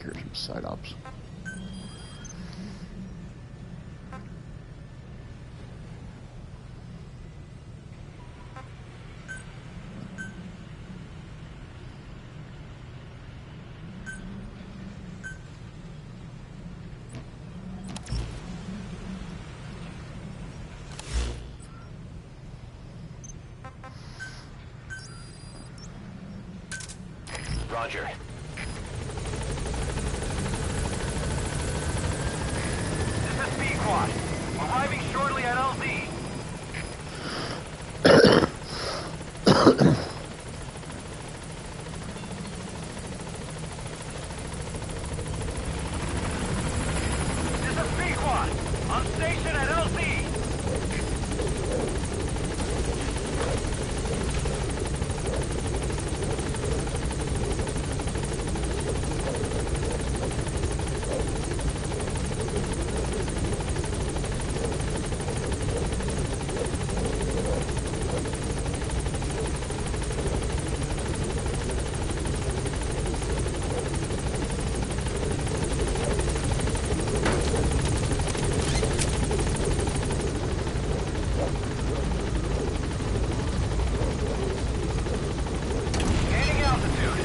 hear some side ops. Roger. This is Pequod. Arriving shortly at LZ. This is Pequod. On station at LZ. Gaining altitude.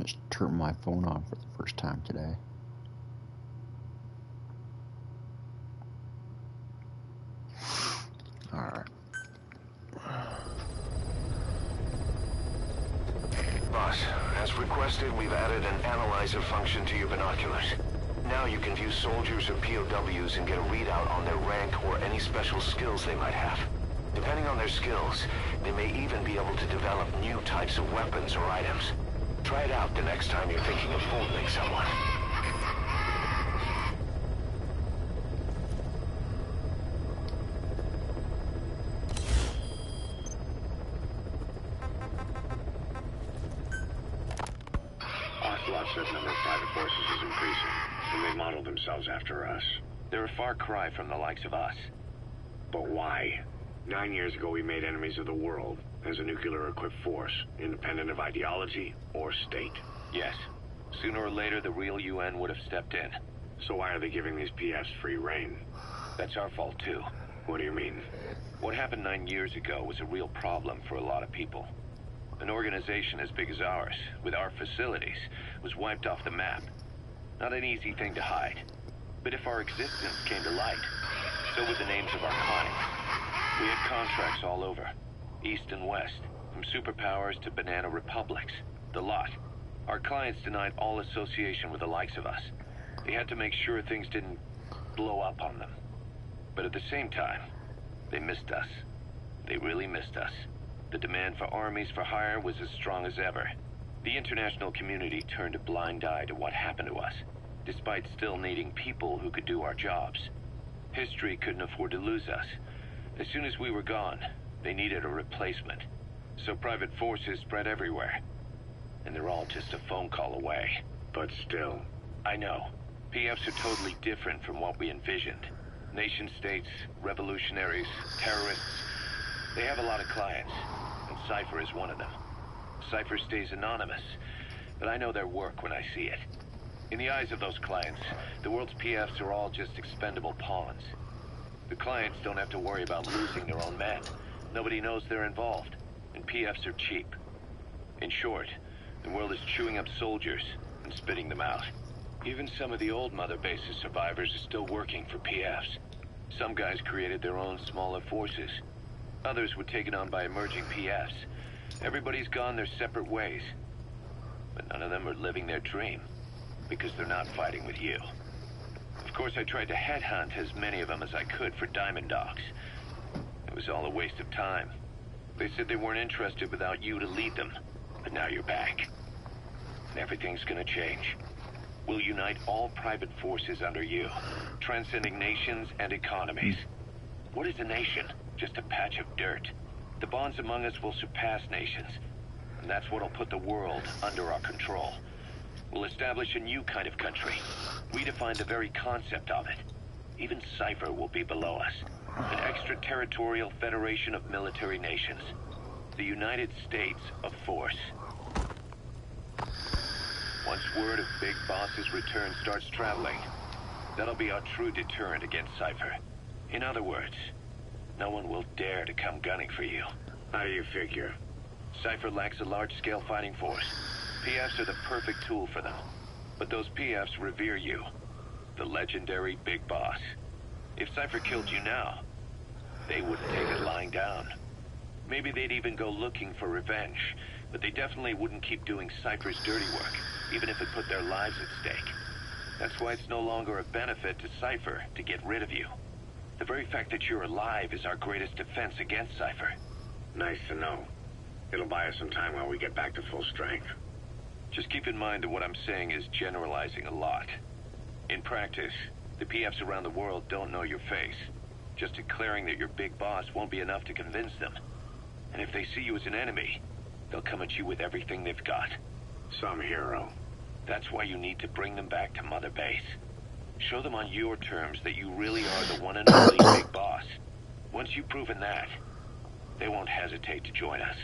Just turned my phone on for the first time today. Alright. Boss, as requested, we've added an analyzer function to your binoculars. Now you can view soldiers or POWs and get a readout on their rank or any special skills they might have. Depending on their skills, they may even be able to develop new types of weapons or items. Try it out the next time you're thinking of folding someone. Ocelot said the number of private forces is increasing, and they model themselves after us. They're a far cry from the likes of us. But why? 9 years ago, we made enemies of the world as a nuclear-equipped force, independent of ideology or state. Yes. Sooner or later, the real UN would have stepped in. So why are they giving these PFs free reign? That's our fault, too. What do you mean? What happened 9 years ago was a real problem for a lot of people. An organization as big as ours, with our facilities, was wiped off the map. Not an easy thing to hide. But if our existence came to light, so would the names of our clients. We had contracts all over, east and west, from superpowers to banana republics, the lot. Our clients denied all association with the likes of us. They had to make sure things didn't blow up on them. But at the same time, they missed us. They really missed us. The demand for armies for hire was as strong as ever. The international community turned a blind eye to what happened to us. despite still needing people who could do our jobs. History couldn't afford to lose us. As soon as we were gone, they needed a replacement. So private forces spread everywhere. And they're all just a phone call away. But still. I know. PFs are totally different from what we envisioned. Nation-states, revolutionaries, terrorists. They have a lot of clients, and Cypher is one of them. Cypher stays anonymous, but I know their work when I see it. In the eyes of those clients, the world's PFs are all just expendable pawns. The clients don't have to worry about losing their own men. Nobody knows they're involved, and PFs are cheap. In short, the world is chewing up soldiers and spitting them out. Even some of the old Mother Base's survivors are still working for PFs. Some guys created their own smaller forces. Others were taken on by emerging PFs. Everybody's gone their separate ways. But none of them are living their dream, because they're not fighting with you. Of course, I tried to headhunt as many of them as I could for Diamond Dogs. It was all a waste of time. They said they weren't interested without you to lead them. But now you're back. And everything's gonna change. We'll unite all private forces under you, transcending nations and economies. What is a nation? Just a patch of dirt. The bonds among us will surpass nations, and that's what'll put the world under our control. We'll establish a new kind of country, redefine the very concept of it. Even Cypher will be below us, an extraterritorial federation of military nations, the United States of Force. Once word of Big Boss's return starts traveling, that'll be our true deterrent against Cypher. In other words, no one will dare to come gunning for you. How do you figure? Cypher lacks a large-scale fighting force. PFs are the perfect tool for them. But those PFs revere you, the legendary Big Boss. If Cypher killed you now, they wouldn't take it lying down. Maybe they'd even go looking for revenge, but they definitely wouldn't keep doing Cypher's dirty work, even if it put their lives at stake. That's why it's no longer a benefit to Cypher to get rid of you. The very fact that you're alive is our greatest defense against Cypher. Nice to know. It'll buy us some time while we get back to full strength. Just keep in mind that what I'm saying is generalizing a lot. In practice, the PFs around the world don't know your face. Just declaring that you're Big Boss won't be enough to convince them. And if they see you as an enemy, they'll come at you with everything they've got. Some hero. That's why you need to bring them back to Mother Base. Show them on your terms that you really are the one and only Big Boss. Once you've proven that, they won't hesitate to join us.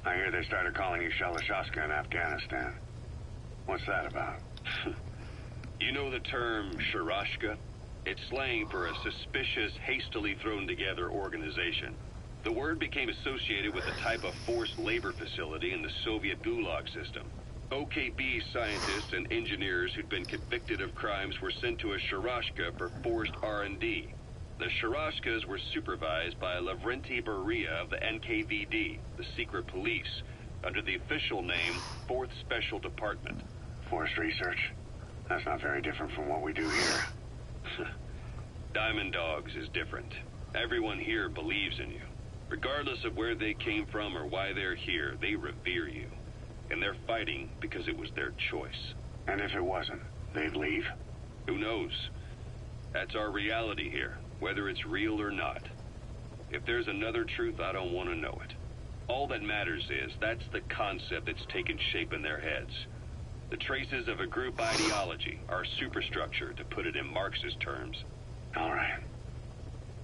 I hear they started calling you Shalashaska in Afghanistan. What's that about? You know the term Sharashka? It's slang for a suspicious, hastily thrown together organization. The word became associated with a type of forced labor facility in the Soviet Gulag system. OKB scientists and engineers who'd been convicted of crimes were sent to a Sharashka for forced R&D. The Sharashkas were supervised by Lavrenti Beria of the NKVD, the secret police, under the official name 4th Special Department. Forced research? That's not very different from what we do here. Diamond Dogs is different. Everyone here believes in you. Regardless of where they came from or why they're here, they revere you. And they're fighting because it was their choice. And if it wasn't, they'd leave? Who knows? That's our reality here, whether it's real or not. If there's another truth, I don't want to know it. All that matters is that's the concept that's taken shape in their heads. The traces of a group ideology, our superstructure, to put it in Marxist terms. All right.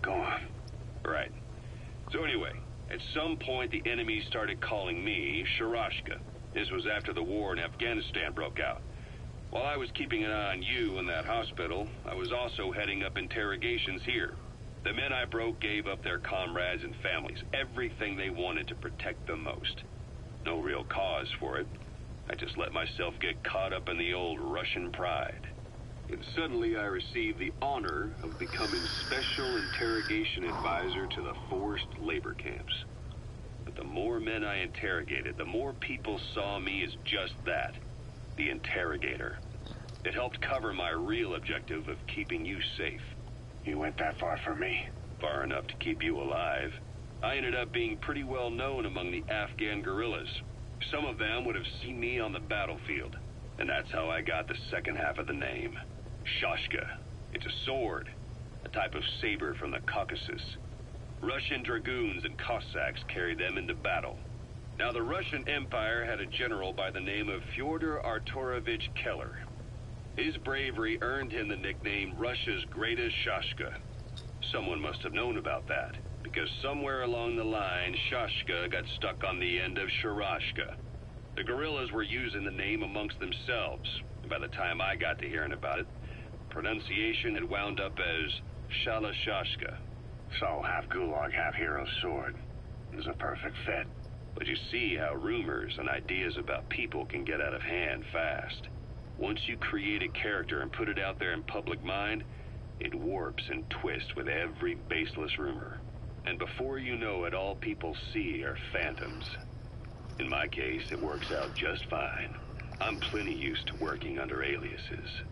Go on. Right. So anyway, at some point the enemy started calling me Sharashka. This was after the war in Afghanistan broke out. While I was keeping an eye on you in that hospital, I was also heading up interrogations here. The men I broke gave up their comrades and families, everything they wanted to protect them most. No real cause for it. I just let myself get caught up in the old Russian pride. suddenly I received the honor of becoming Special Interrogation Advisor to the forced labor camps. But the more men I interrogated, the more people saw me as just that, the interrogator. It helped cover my real objective of keeping you safe. You went that far for me? Far enough to keep you alive. I ended up being pretty well known among the Afghan guerrillas. Some of them would have seen me on the battlefield. And that's how I got the second half of the name. Shashka. It's a sword. A type of saber from the Caucasus. Russian dragoons and Cossacks carried them into battle. Now, the Russian Empire had a general by the name of Fyodor Arturovich Keller. His bravery earned him the nickname Russia's Greatest Shashka. Someone must have known about that, because somewhere along the line, Shashka got stuck on the end of Sharashka. The guerrillas were using the name amongst themselves, and by the time I got to hearing about it, pronunciation had wound up as Shalashashka. So, half gulag, half hero sword. It was a perfect fit. But you see how rumors and ideas about people can get out of hand fast. Once you create a character and put it out there in public mind, it warps and twists with every baseless rumor. And before you know it, all people see are phantoms. In my case, it works out just fine. I'm plenty used to working under aliases.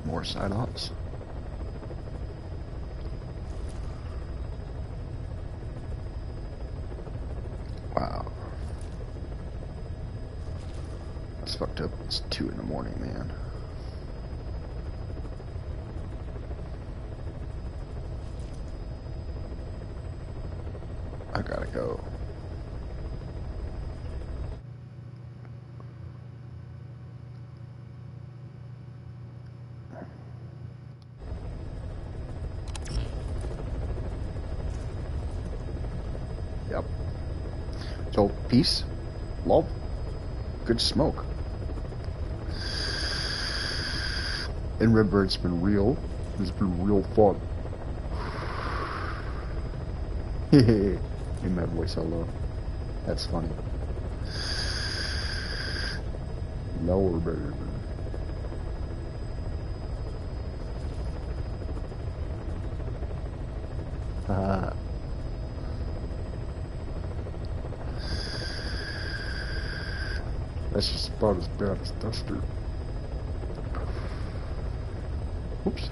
More side-ups. Wow. That's fucked up. It's 2 in the morning, man. I gotta go. Yep. So, peace, love, good smoke. And Redbird's been real. It's been real fun. In my voice, hello. That's funny. Lower, baby. That's just about as bad as Duster. Oops.